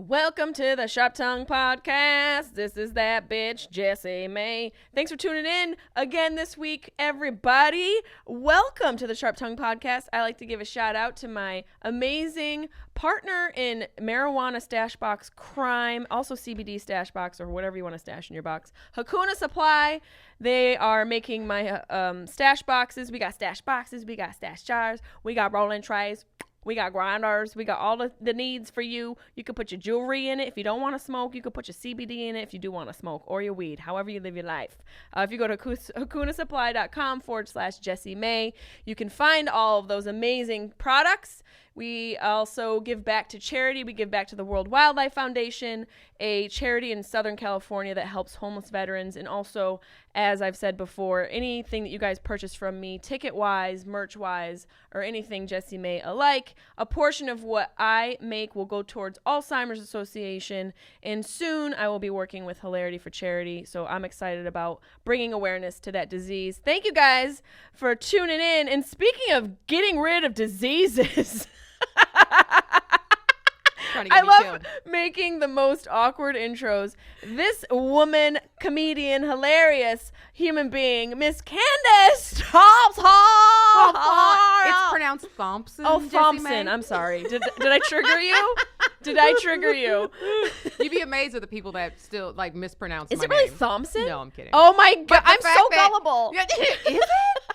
Welcome to the Sharp Tongue Podcast. This is that bitch, Jessimae. Thanks for tuning in again this week, everybody. Welcome to the Sharp Tongue Podcast. I like to give a shout out to my amazing partner in marijuana stash box crime, also CBD stash box or whatever you want to stash in your box, Hakuna Supply. They are making my stash boxes. We got stash boxes. We got stash jars. We got rolling trays. We got grinders. We got all the needs for you. You can put your jewelry in it. If you don't want to smoke, you can put your CBD in it if you do want to smoke, or your weed, however you live your life. If you go to hakunasupply.com/Jessimae, you can find all of those amazing products. We also give back to charity. We give back to the World Wildlife Foundation, a charity in Southern California that helps homeless veterans. And also, as I've said before, anything that you guys purchase from me, ticket-wise, merch-wise, or anything Jessimae alike, a portion of what I make will go towards Alzheimer's Association. And soon I will be working with Hilarity for Charity. So I'm excited about bringing awareness to that disease. Thank you guys for tuning in. And speaking of getting rid of diseases... I love making the most awkward intros. This woman, comedian, hilarious human being, Miss Candice Thompson. It's pronounced Thompson. Oh, Thompson. I'm sorry. Did I trigger you? Did I trigger you? You'd be amazed at the people that still like mispronounce my name. Is it really Thompson? No, I'm kidding. Oh my God, I'm so gullible. Is it?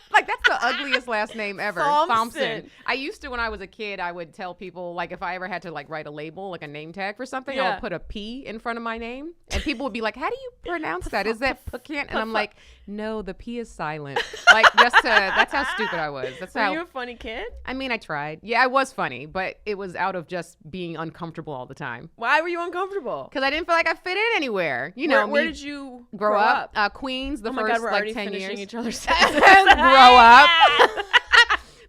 Like, that's the ugliest last name ever. Thompson. I used to, when I was a kid, I would tell people, like, if I ever had to, like, write a label, like a name tag for something, I would put a P in front of my name. And people would be like, how do you pronounce that? Is that Pecan? And I'm like, no, the P is silent. Like, that's how stupid I was. Were you a funny kid? I mean, I tried. Yeah, I was funny, but it was out of just being uncomfortable all the time. Why were you uncomfortable? Because I didn't feel like I fit in anywhere. You know, where did you grow up? Queens, the first, God, we're like, 10 finishing years. Each other's sentences. Grow up.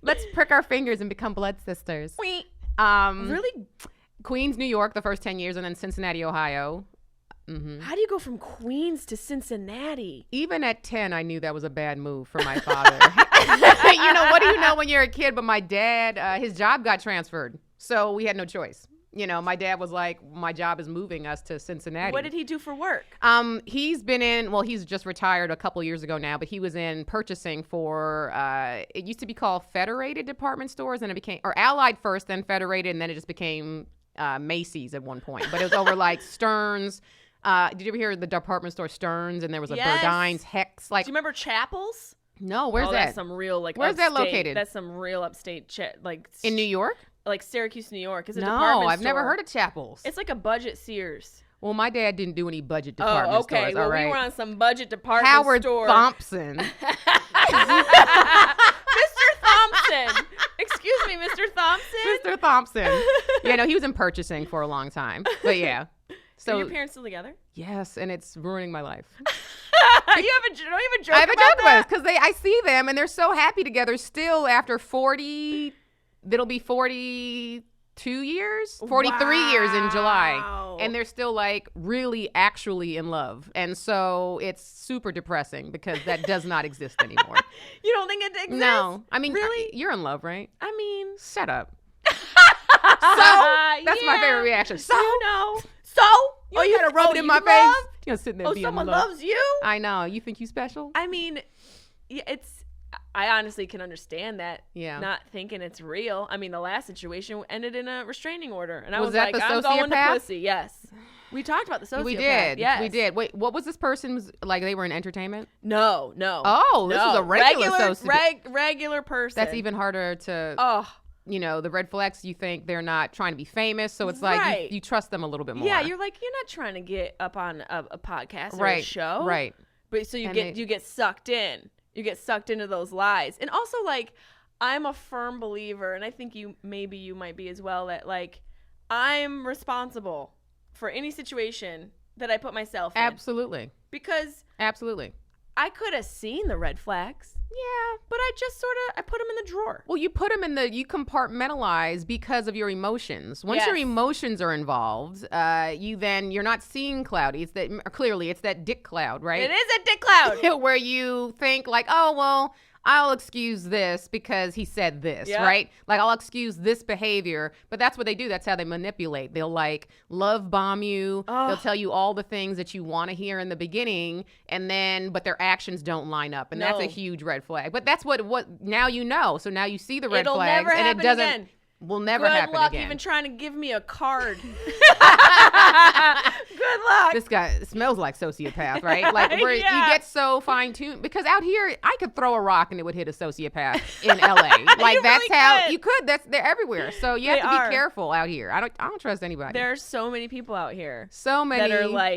Let's prick our fingers and become blood sisters. Really? Queens, New York, the first 10 years, and then Cincinnati, Ohio. Mm-hmm. How do you go from Queens to Cincinnati? Even at 10, I knew that was a bad move for my father. You know, what do you know when you're a kid? But my dad, his job got transferred, so we had no choice. You know, my dad was like, my job is moving us to Cincinnati. What did he do for work? He's been in, well, he's just retired a couple years ago now, but he was in purchasing for, it used to be called Federated Department Stores, and it became, or Allied first, then Federated, and then it just became Macy's at one point. But it was over like Stearns. Did you ever hear the department store Stearns? And there was a Burdines, Hex. Like, do you remember Chappell's? No, where's that? That's some real, like, where's upstate, that located? That's some real upstate, like. In New York? Like Syracuse, New York. It's a no, department I've store. never heard of Chappell's. It's like a budget Sears. Well, my dad didn't do any budget department stores. Okay. Well, all right. we were on some budget department Howard store. Thompson. Mr. Thompson. Excuse me, Mr. Thompson. Mr. Thompson. Yeah, no, he was in purchasing for a long time. But yeah. So, are your parents still together? Yes, and it's ruining my life. Don't you have a joke I have a about joke that? because I see them and they're so happy together still after 40. It'll be 42 years, 43 years in July, and they're still like really actually in love. And so it's super depressing because that does not exist anymore. You don't think it exists? No, I mean, really, you're in love, right? I mean, shut up. So that's my favorite reaction. So you know, so you gotta rub it in my face. You're sitting there being someone love. loves you. I know. You think you special? I mean, yeah, I honestly can understand that. Yeah. Not thinking it's real. I mean, the last situation ended in a restraining order, and I was was that like, the I'm going to sociopath? pussy. Yes. We talked about the sociopath. We did. Yes. We did. Wait, what was this person's, like, they were in entertainment? No. Oh, this is a regular sociopath. Regular person. That's even harder to, you know, the red flags, you think they're not trying to be famous. So it's like you trust them a little bit more. Yeah, you're like, you're not trying to get up on a podcast or a show. Right. But so you get sucked in. You get sucked into those lies. And also, like, I'm a firm believer, and I think you might be as well, that, like, I'm responsible for any situation that I put myself in. Absolutely. Because absolutely, I could have seen the red flags. Yeah, but I just I put them in the drawer. Well, you put them you compartmentalize because of your emotions. Once your emotions are involved, you're not seeing cloudy. It's that dick cloud, right? It is a dick cloud. Where you think like, oh, well, I'll excuse this because he said this, right? Like, I'll excuse this behavior, but that's what they do. That's how they manipulate. They'll like love bomb you. They'll tell you all the things that you want to hear in the beginning, and then, but their actions don't line up. And that's a huge red flag. But that's what now you know. So now you see the red It'll flags, never and happen it doesn't. Again. Will never Good happen luck again. even trying to give me a card. Good luck. This guy smells like sociopath, right? Like where you get so fine-tuned. Because out here, I could throw a rock and it would hit a sociopath in LA. Like that's really how could. You could. They're everywhere. So you have to be careful out here. I don't trust anybody. There are so many people out here. So many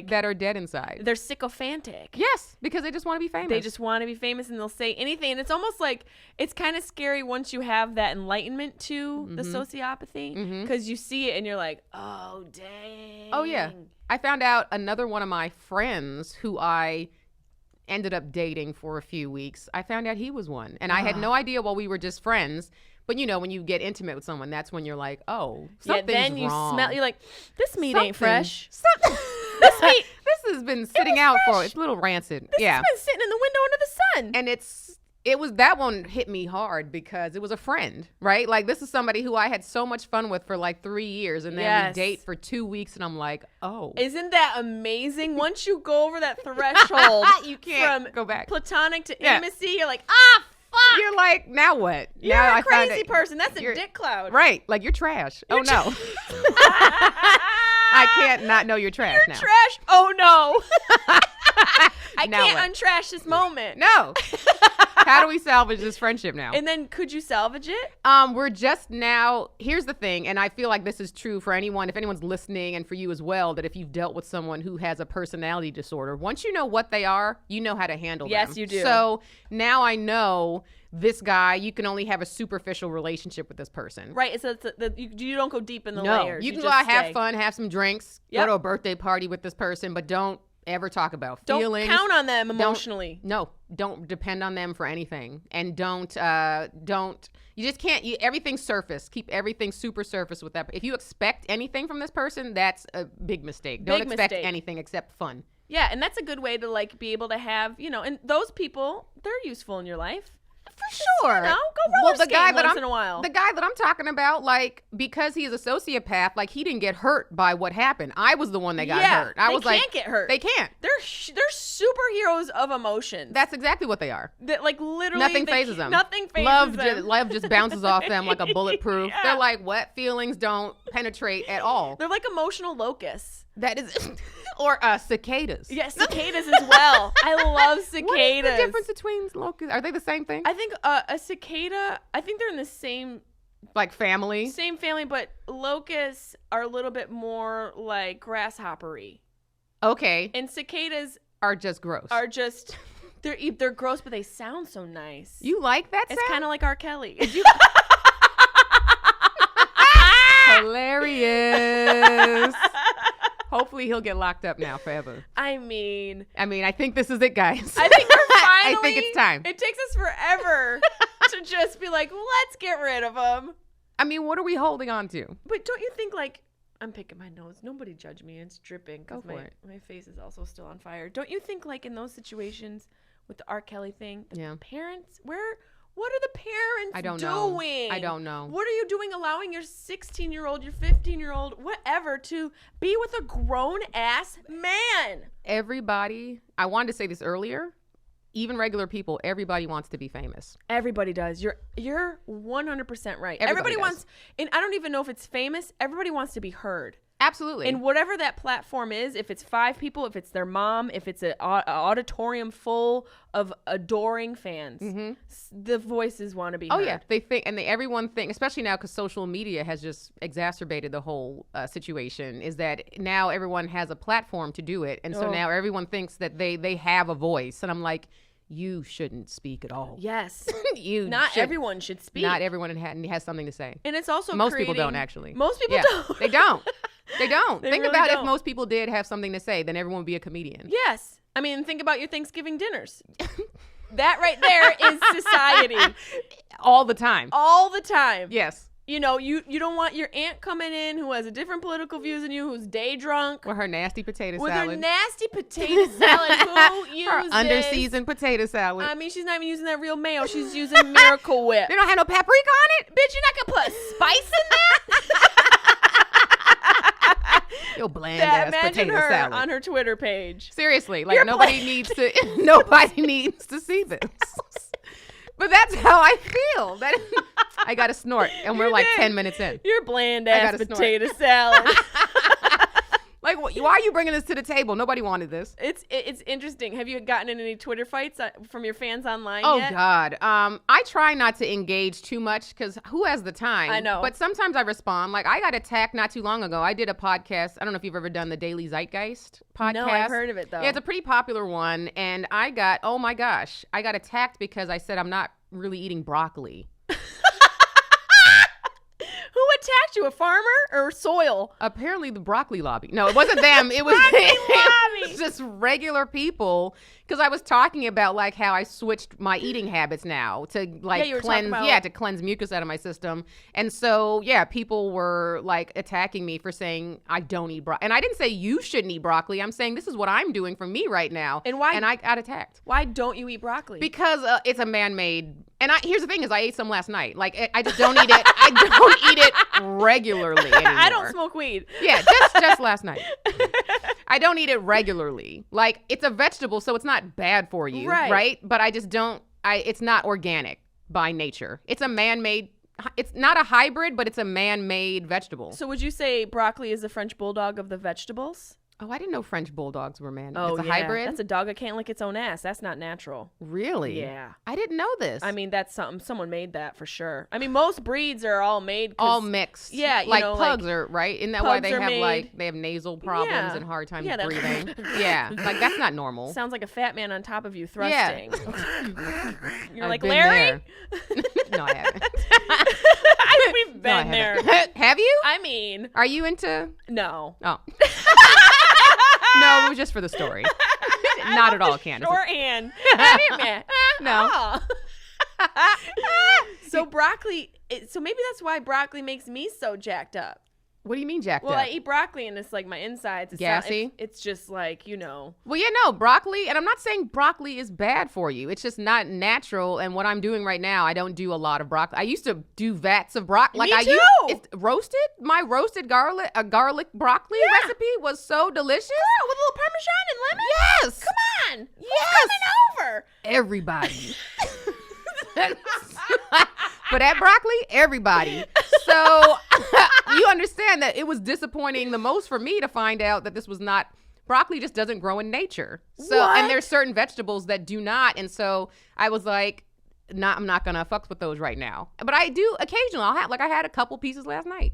that are dead inside. They're sycophantic. Yes, because they just want to be famous. They just want to be famous, and they'll say anything. And it's almost like it's kind of scary once you have that enlightenment to the sociopathy, because you see it and you're like, oh dang. Oh yeah. I found out another one of my friends who I ended up dating for a few weeks. I found out he was one, and I had no idea while we were just friends. But you know, when you get intimate with someone, that's when you're like, oh, something's then you wrong. smell. You're like, this meat ain't fresh. This meat. This has been sitting out for. It's a little rancid. This has been sitting in the window under the sun. And it was that one hit me hard because it was a friend, right? Like this is somebody who I had so much fun with for like 3 years, and then we date for 2 weeks, and I'm like, oh, isn't that amazing? Once you go over that threshold, you can't from go back. Platonic to intimacy. You're like, ah, fuck. You're like, now what? You're now a crazy person. That's a dick cloud, right? Like you're trash. Oh no. I can't not know you're trash now. You're trash. Oh no. I Now can't untrash this moment. No. How do we salvage this friendship now? And then could you salvage it? We're just now, here's the thing, and I feel like this is true for anyone, if anyone's listening, and for you as well, that if you've dealt with someone who has a personality disorder, once you know what they are, you know how to handle them. Yes, you do. So now I know this guy, you can only have a superficial relationship with this person. Right. So you don't go deep in the No, layers. you can go out, have fun, have some drinks, go to a birthday party with this person, but don't ever talk about feelings. Don't count on them emotionally. Don't depend on them for anything, and don't you just can't. Everything's surface. Keep everything super surface with that. If you expect anything from this person, that's a big mistake. Don't expect anything except fun. Yeah, and that's a good way to like be able to have, and those people, they're useful in your life. For sure. Go roller skate once in a while. The guy that I'm talking about, like, because he is a sociopath, like, he didn't get hurt by what happened. I was the one that got hurt. They can't get hurt. They can't. They're superheroes of emotions. That's exactly what they are. That like literally nothing phases them. Nothing phases them. Love just bounces off them like a bulletproof. Yeah. They're like, what? Feelings don't penetrate at all. They're like emotional locusts. That is, or cicadas. Yes, cicadas as well. I love cicadas. What is the difference between locusts? Are they the same thing? I think a cicada, I think they're in the same like family. Same family, but locusts are a little bit more like grasshoppery. Okay. And cicadas are just gross. They're gross, but they sound so nice. You like that sound? It's kind of like R. Kelly. Hilarious. Hopefully he'll get locked up now forever. I mean, I think this is it, guys. I think we're finally. I think it's time. It takes us forever to just be like, let's get rid of him. I mean, what are we holding on to? But don't you think, like, I'm picking my nose. Nobody judge me. It's dripping because my face is also still on fire. Don't you think, like, in those situations with the R. Kelly thing, the parents, what are the parents doing? I don't know. What are you doing allowing your 16-year-old, your 15-year-old, whatever, to be with a grown-ass man? Everybody, I wanted to say this earlier, even regular people, everybody wants to be famous. Everybody does. You're 100% right. Everybody wants, and I don't even know if it's famous, everybody wants to be heard. Absolutely. And whatever that platform is, if it's 5 people, if it's their mom, if it's an auditorium full of adoring fans, the voices want to be heard. Oh, yeah. They think, and everyone think, especially now because social media has just exacerbated the whole situation, is that now everyone has a platform to do it. And so now everyone thinks that they have a voice. And I'm like, you shouldn't speak at all. Yes. Everyone should speak. Not everyone has something to say. And it's also most people don't, actually. Most people don't. They don't. They don't. Think really about don't. If most people did have something to say, then everyone would be a comedian. Yes. I mean, think about your Thanksgiving dinners. That right there is society. All the time. All the time. Yes. You know, you don't want your aunt coming in who has a different political views than you, who's day drunk. With her nasty potato With salad. her nasty potato salad. Who uses her under-seasoned potato salad. I mean, she's not even using that real mayo. She's using Miracle Whip. They don't have no paprika on it? Bitch, you're not going to put spice in that? Yo, bland-ass potato her salad. on her Twitter page. Seriously, like nobody needs to see this. But that's how I feel. I got to snort, and we're like 10 minutes in. Your bland-ass potato salad. Like, why are you bringing this to the table? Nobody wanted this. It's interesting. Have you gotten in any Twitter fights from your fans online yet? Oh, God. I try not to engage too much because who has the time? I know. But sometimes I respond. Like, I got attacked not too long ago. I did a podcast. I don't know if you've ever done the Daily Zeitgeist podcast. No, I've heard of it, though. Yeah, it's a pretty popular one. And I got attacked because I said I'm not really eating broccoli. Who attacked you, a farmer or soil? Apparently the broccoli lobby. No, it wasn't them. It was, it was just regular people. Because I was talking about like how I switched my eating habits now to like to cleanse mucus out of my system. And so, people were like attacking me for saying I don't eat broccoli. And I didn't say you shouldn't eat broccoli. I'm saying this is what I'm doing for me right now. And why? And I got attacked. Why don't you eat broccoli? Because it's a man-made. And here's the thing is I ate some last night. Like I just don't eat it. I don't eat it regularly anymore. I don't smoke weed. Yeah, just last night. I don't eat it regularly. Like it's a vegetable, so it's not bad for you, right? But I just don't. It's not organic by nature. It's a man-made. It's not a hybrid, but it's a man-made vegetable. So would you say broccoli is the French bulldog of the vegetables? Oh, I didn't know French bulldogs were man. Oh, it's a hybrid? That's a dog that can't lick its own ass. That's not natural. Really? Yeah. I didn't know this. I mean, that's something. Someone made that for sure. I mean, most breeds are all made. All mixed. Yeah. Like pugs are, right? Isn't that why they have they have nasal problems and hard time breathing? Yeah. Like that's not normal. Sounds like a fat man on top of you thrusting. Yeah. You're like, Larry? No, I haven't. I think we've been there. Have you? I mean. Are you into? No. Oh. No, it was just for the story. Not at all, Candice. Shorthand. No. So broccoli. So maybe that's why broccoli makes me so jacked up. What do you mean jacked up? Well, I eat broccoli and it's like my insides. Gassy? It's just like, you know. Well, yeah, no, broccoli. And I'm not saying broccoli is bad for you. It's just not natural. And what I'm doing right now, I don't do a lot of broccoli. I used to do vats of broccoli. Me too. It's roasted. My roasted garlic broccoli recipe was so delicious. Girl, with a little Parmesan and lemon? Yes. Come on. Yes. Who's coming over? Everybody. For that broccoli, everybody. So you understand that it was disappointing the most for me to find out that this was not, broccoli just doesn't grow in nature. So, what? And there's certain vegetables that do not. And so I was like, I'm not going to fuck with those right now. But I do occasionally, I had a couple pieces last night.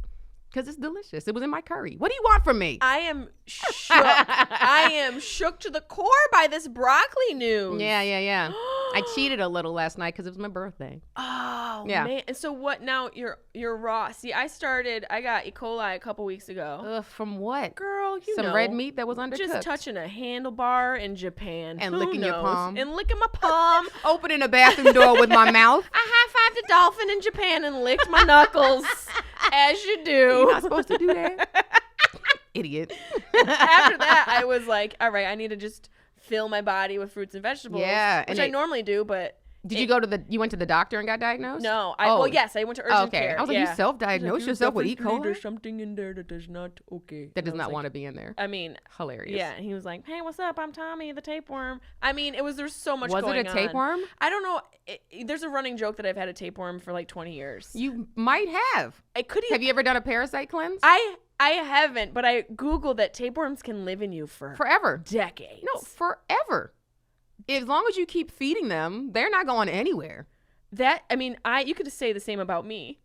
Because it's delicious. It was in my curry. What do you want from me? I am shook. I am shook to the core by this broccoli news. Yeah. I cheated a little last night because it was my birthday. Oh, yeah. Man. And so what now? You're raw. See, I got E. coli a couple weeks ago. From what? Girl, you know. Some red meat that was undercooked. Just touching a handlebar in Japan. And licking your palm. And licking my palm. Opening a bathroom door with my mouth. I high-fived a dolphin in Japan and licked my knuckles. As you do. You're not supposed to do that. Idiot. After that, I was like, all right, I need to just fill my body with fruits and vegetables. Yeah. Which I normally do, but. Did you went to the doctor and got diagnosed? No. Well, yes, I went to urgent care. I was like, you self-diagnosed yourself with E. coli? There's something in there that is not okay. That does not want to be in there. I mean. Hilarious. Yeah. And he was like, hey, what's up? I'm Tommy, the tapeworm. I mean, there's so much going on. Was it a tapeworm? I don't know. There's a running joke that I've had a tapeworm for like 20 years. You might have. Have you ever done a parasite cleanse? I haven't, but I Googled that tapeworms can live in you for forever. Decades. No, forever. As long as you keep feeding them, they're not going anywhere. You could say the same about me.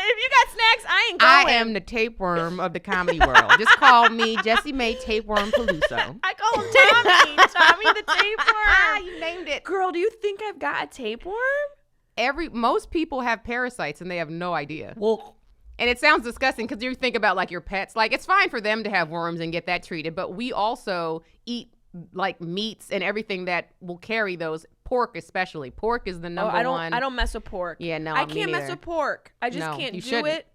If you got snacks, I ain't going. I am the tapeworm of the comedy world. Just call me Jessimae Tapeworm Peluso. I call him Tommy. Tommy the tapeworm. You named it. Girl, do you think I've got a tapeworm? Most people have parasites and they have no idea. Well, and it sounds disgusting because you think about like your pets. Like it's fine for them to have worms and get that treated, but we also eat like meats and everything that will carry those pork especially. Pork is the number one. I don't mess with pork. Yeah, no, I can't mess with pork. I just No, can't you do shouldn't. it.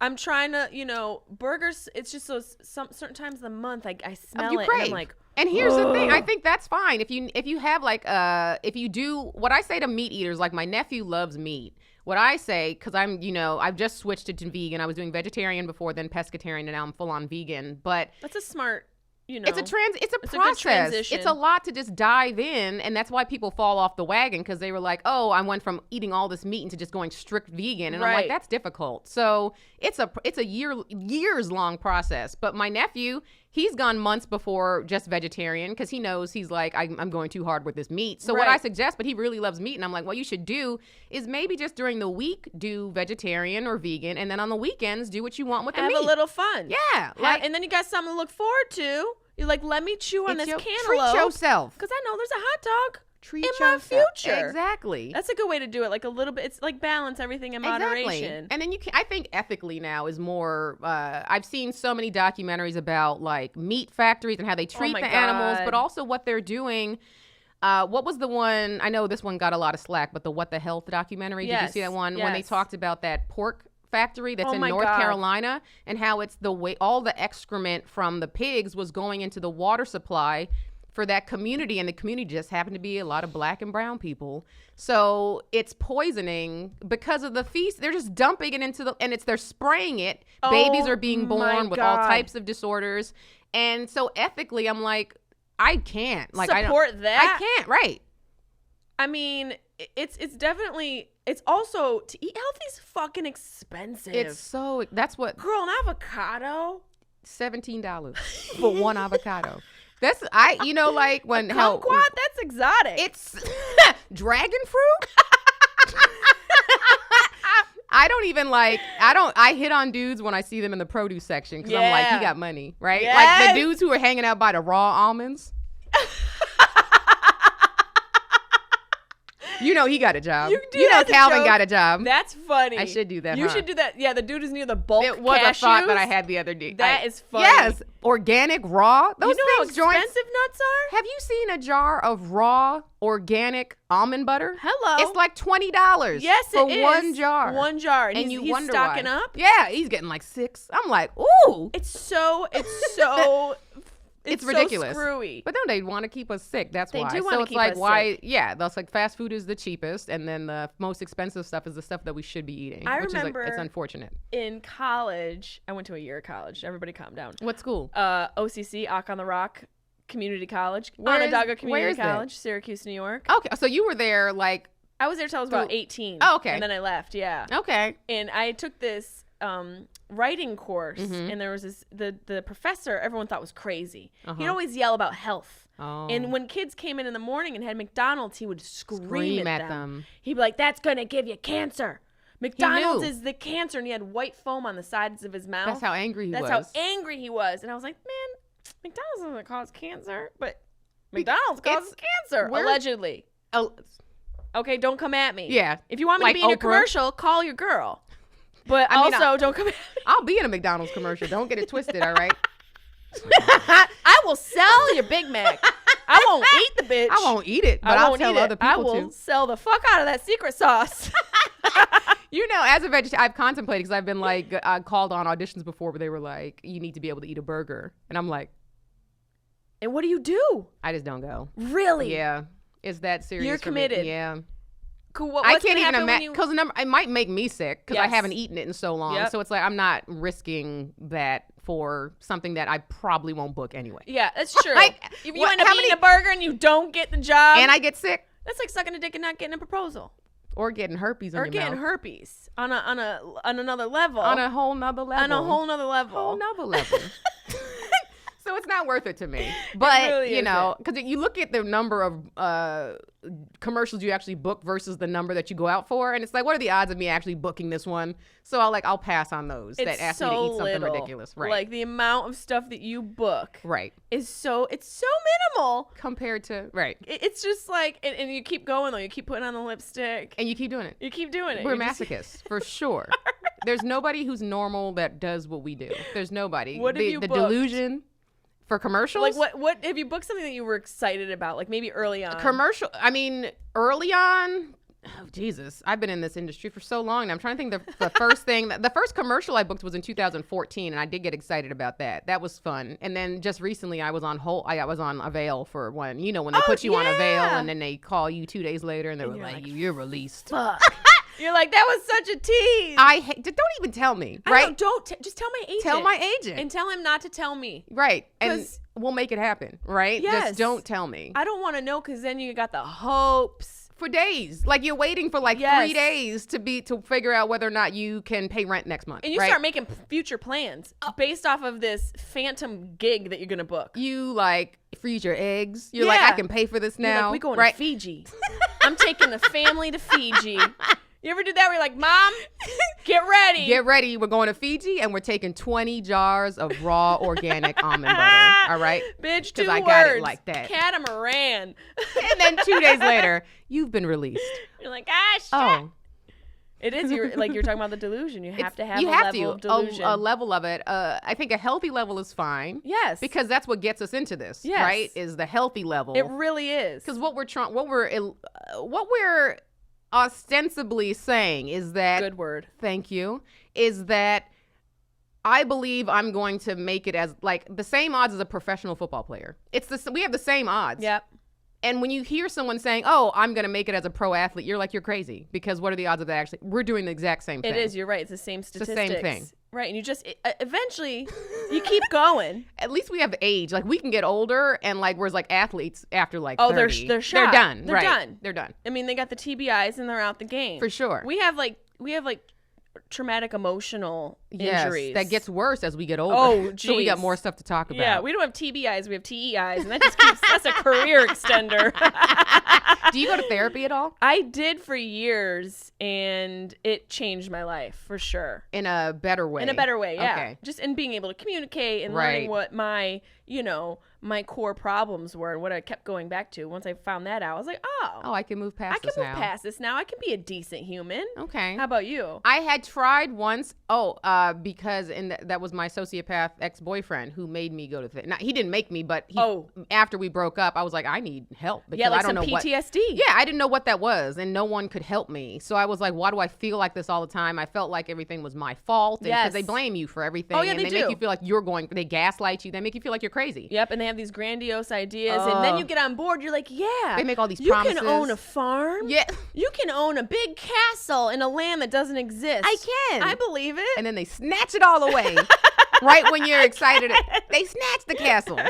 I'm trying to, burgers. It's just those certain times of the month I smell You it crave. and I'm like, and here's the thing. I think that's fine if you have like if you do what I say to meat eaters. Like my nephew loves meat. What I say, because I've just switched it to vegan. I was doing vegetarian before, then pescatarian, and now I'm full on vegan. But that's a smart. It's a good process. transition. It's a lot to just dive in, and that's why people fall off the wagon, because they were like, "Oh, I went from eating all this meat into just going strict vegan," and I'm like, "That's difficult." So it's a years long process. But my nephew, he's gone months before just vegetarian because he knows he's like, I'm going too hard with this meat. So what I suggest, but he really loves meat, and I'm like, what you should do is maybe just during the week do vegetarian or vegan, and then on the weekends do what you want with the meat. Have a little fun. Yeah, and then you got something to look forward to. You're like, let me chew on this cantaloupe. Treat yourself. Because I know there's a hot dog treat in yourself. my future. Exactly. That's a good way to do it. Like a little bit. It's like balance everything in moderation. And then I think ethically now is more, I've seen so many documentaries about like meat factories and how they treat the animals, but also what they're doing. What was the one, I know this one got a lot of slack, but the What the Health documentary, did you see that one? When they talked about that pork factory that's in North Carolina and how it's the way all the excrement from the pigs was going into the water supply for that community, and the community just happened to be a lot of black and brown people. So it's poisoning because of the feast. They're just dumping it into they're spraying it. Babies are being born with all types of disorders. And so ethically, I'm like, I can't. Like, support that. I can't, right. I mean, it's definitely, it's also, to eat healthy is fucking expensive. That's what. Girl, an avocado? $17 for one avocado. That's, like when. Kumquat? That's exotic. It's dragon fruit? I hit on dudes when I see them in the produce section because I'm like, he got money, right? Yes. Like the dudes who are hanging out by the raw almonds. He got a job. Calvin got a job. That's funny. I should do that. You should do that. Yeah, the dude is near the bulk It was cashews. a thought that I had the other day. That is funny. Yes, organic, raw. Those how things joints. expensive nuts are? Have you seen a jar of raw, organic almond butter? Hello. It's like $20. Yes, for it is. one jar. One jar. And you he's wonder stocking why. up? Yeah, he's getting like 6. I'm like, ooh. It's so It's ridiculous. So screwy. But then they want to keep us sick. That's They why. do so wanna it's keep like us why? sick. Yeah, that's like fast food is the cheapest, and then the most expensive stuff is the stuff that we should be eating. I which remember is it's unfortunate. In college, I went to a year of college. Everybody calm down. What school? OCC, Ock on the Rock Community College. where Onondaga Community is that? College, Syracuse, New York. Okay, so you were there like. I was there till I was about 18. Oh, okay. And then I left, yeah. Okay. And I took this writing course, and there was this, the professor everyone thought was crazy. He'd always yell about health. Oh. And when kids came in the morning and had McDonald's, he would scream at them. He'd be like, that's going to give you cancer. McDonald's is the cancer. And he had white foam on the sides of his mouth. That's how angry he was. That's how angry he was. And I was like, man, McDonald's doesn't cause cancer, but McDonald's causes cancer, allegedly. Okay, don't come at me. Yeah. If you want me to be in your commercial, call your girl. But don't come at me. I'll be in a McDonald's commercial. Don't get it twisted, all right? I will sell your Big Mac. I won't eat the bitch. I won't eat it, but I'll tell other people I will sell the fuck out of that secret sauce. As a vegetarian, I've contemplated because I've been like called on auditions before where they were like, you need to be able to eat a burger. And I'm like. And what do you do? I just don't go. Really? Yeah. Is that serious? You're committed. Yeah. Cool. What's I can't even imagine because it might make me sick because I haven't eaten it in so long. Yep. So it's like I'm not risking that for something that I probably won't book anyway. Yeah, that's true. Like, if you end up eating a burger and you don't get the job, and I get sick, that's like sucking a dick and not getting a proposal, or getting herpes, on your mouth. herpes on another level, on a whole nother level, Whole nother level. So it's not worth it to me. But, really because you look at the number of commercials you actually book versus the number that you go out for. And it's like, what are the odds of me actually booking this one? So I'll pass on those that ask me to eat something ridiculous. Right. Like the amount of stuff that you book. Right. It's so minimal. Compared to, right. It's just like, and you keep going though. You keep putting on the lipstick. And you keep doing it. You keep doing it. We're masochists, for sure. There's nobody who's normal that does what we do. There's nobody. What have you the booked? delusion. For commercials? Like what have you booked something that you were excited about? Like maybe early on. Early on, oh Jesus, I've been in this industry for so long. And I'm trying to think the first commercial I booked was in 2014, and I did get excited about that. That was fun. And then just recently I was on Avail for one. You know, when they put you on Avail and then they call you 2 days later and they were like, you're released. Fuck. You're like, that was such a tease. Don't even tell me, right? Just tell my agent. Tell my agent. And tell him not to tell me. Right. And we'll make it happen, right? Yes. Just don't tell me. I don't want to know because then you got the hopes. For days. Like you're waiting for 3 days to figure out whether or not you can pay rent next month. And you start making future plans based off of this phantom gig that you're going to book. You freeze your eggs. You're like, I can pay for this now. You're like, we going to Fiji. I'm taking the family to Fiji. You ever did that where you're like, Mom, get ready. Get ready. We're going to Fiji and we're taking 20 jars of raw organic almond butter. All right? Bitch, 2 words. Because I got it like that. Catamaran. And then 2 days later, you've been released. You're like, shit. Oh. It is, you're talking about the delusion. You have to have a level of delusion. A level of it. I think a healthy level is fine. Yes. Because that's what gets us into this, right? Is the healthy level. It really is. Because what we're ostensibly saying is that, good word, thank you, is that I believe I'm going to make it as the same odds as a professional football player. We have the same odds. Yep. And when you hear someone saying, "Oh, I'm going to make it as a pro athlete," you're like, you're crazy, because what are the odds of that actually? We're doing the exact same thing. It is. You're right. It's the same statistics. It's the same thing. Right. And you just eventually you keep going. At least we have age. We can get older, and whereas athletes after 30, they're shot. They're done. They're done. They're done. I mean, they got the TBIs and they're out the game. For sure. We have traumatic emotional injuries. That gets worse as we get older. Oh, geez. So we got more stuff to talk about. Yeah, we don't have TBIs, we have TEIs, and that just that's a career extender. Do you go to therapy at all? I did for years, and it changed my life for sure. In a better way. In a better way, yeah. Okay. Just in being able to communicate and learning what my core problems were and what I kept going back to. Once I found that out, I was like, I can move past this now. I can move past this now. I can be a decent human. Okay. How about you? I had tried once, because that was my sociopath ex-boyfriend who made me go to he didn't make me, but after we broke up, I was like, I need help. Because I don't know PTSD. I didn't know what that was, and no one could help me. So I was like, why do I feel like this all the time? I felt like everything was my fault. Because they blame you for everything. Oh, yeah, and they do. make you feel like they gaslight you. They make you feel like you're crazy. Yep, and they have these grandiose ideas, and then you get on board, you're like, yeah. They make all these promises. You can own a farm. Yeah. You can own a big castle in a land that doesn't exist. I can. I believe it. And then they snatch it all away right when you're excited. They snatch the castle.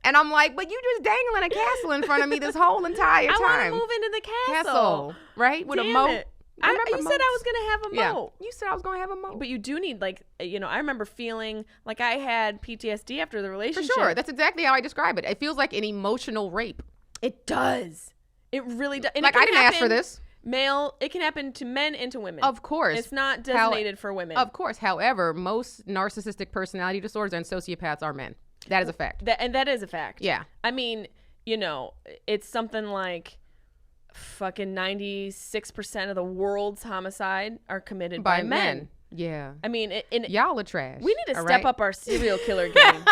And I'm like, but you just dangling a castle in front of me this whole entire time. I want to move into the castle. Right? With Damn a moat. It. You said I was going to have a moat. You said I was going to have a moat. But you do need, I remember feeling like I had PTSD after the relationship. For sure. That's exactly how I describe it. It feels like an emotional rape. It does. It really does. And I didn't ask for this. It can happen to men and to women. Of course. It's not designated for women. Of course. However, most narcissistic personality disorders and sociopaths are men. That is a fact. That is a fact. Yeah. I mean, it's something like fucking 96% of the world's homicide are committed by men. Yeah. I mean, y'all are trash. We need to step up our serial killer game.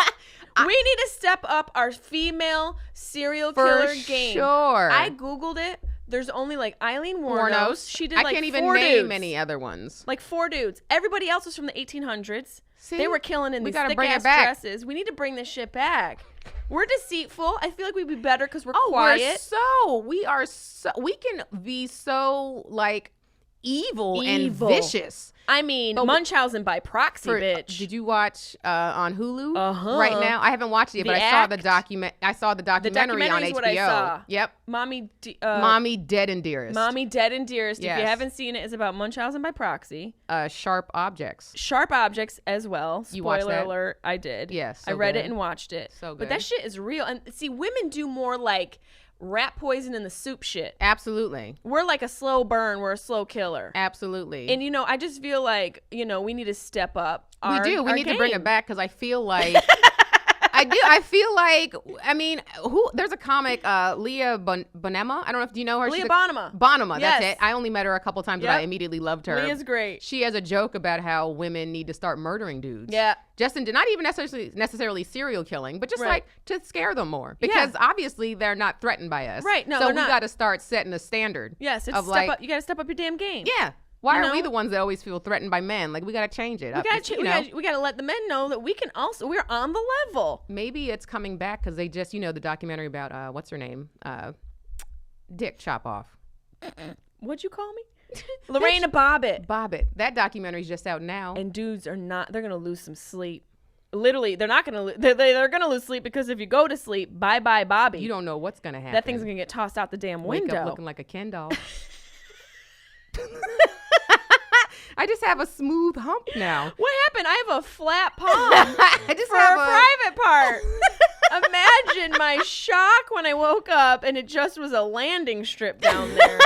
We need to step up our female serial killer game. Sure. I Googled it. There's only Eileen Wuornos. She did I can't even name any other ones. 4 dudes. Everybody else was from the 1800s. See? They were killing in these thick-ass dresses. We need to bring this shit back. We're deceitful. I feel like we'd be better because we're quiet. We can be so evil and vicious. I mean, Munchausen by proxy, bitch. Did you watch on Hulu right now? I haven't watched it yet, but I saw the documentary on HBO. What I saw. Yep. Mommy Dead and Dearest. Mommy Dead and Dearest. Yes. If you haven't seen it, it's about Munchausen by proxy. Sharp Objects. Sharp Objects as well. You watched that? Spoiler alert, I did. Yes. I read it and watched it. So good. But that shit is real. And see, women do more rat poison in the soup shit. Absolutely. We're like a slow burn. We're a slow killer. Absolutely. And, I just feel like, we need to step up. We do. We need to bring it back because I feel like I do. I feel like, I mean, there's a comic, Leah Bonema. I don't know if, do you know her? Leah Bonema. Bonema, Yes. that's it. I only met her a couple times, but I immediately loved her. Leah's great. She has a joke about how women need to start murdering dudes. Yeah. Justin did not even necessarily serial killing, but just like to scare them more. Because obviously they're not threatened by us. Right. No, so we not. Got to start setting a standard. Yes. It's of step up. You got to step up your damn game. Yeah. Why are we the ones that always feel threatened by men? Like, we got to change it. We got to let the men know that we can also, we're on the level. Maybe it's coming back because they just, the documentary about, what's her name? Dick Chop Off. What'd you call me? Lorena Bobbitt. Bobbitt. That documentary's just out now. And dudes are not, they're going to lose some sleep. Literally, they're not going to, they're going to lose sleep because if you go to sleep, bye-bye Bobby. You don't know what's going to happen. That thing's going to get tossed out the damn window. Wake up looking like a Ken doll. I just have a smooth hump now. What happened? I have a flat palm I just for have a private part. Imagine my shock when I woke up and it just was a landing strip down there.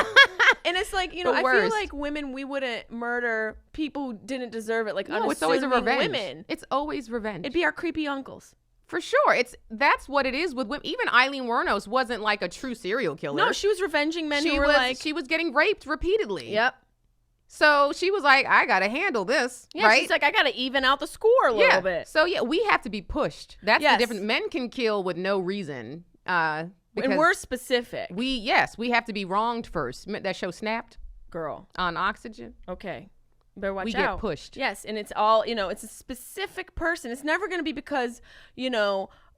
And it's like, I feel like women, we wouldn't murder people who didn't deserve it. Like, no, it's always a revenge. Women. It's always revenge. It'd be our creepy uncles. For sure. That's what it is with women. Even Eileen Wuornos wasn't like a true serial killer. No, she was revenging men who were like... She was getting raped repeatedly. Yep. So she was like, I got to handle this, right? She's like, I got to even out the score a little bit. So, we have to be pushed. That's the difference. Men can kill with no reason. And we're specific. We have to be wronged first. That show Snapped? Girl. On Oxygen? Okay. Better watch out. We get pushed. Yes, and it's all, it's a specific person. It's never going to be because,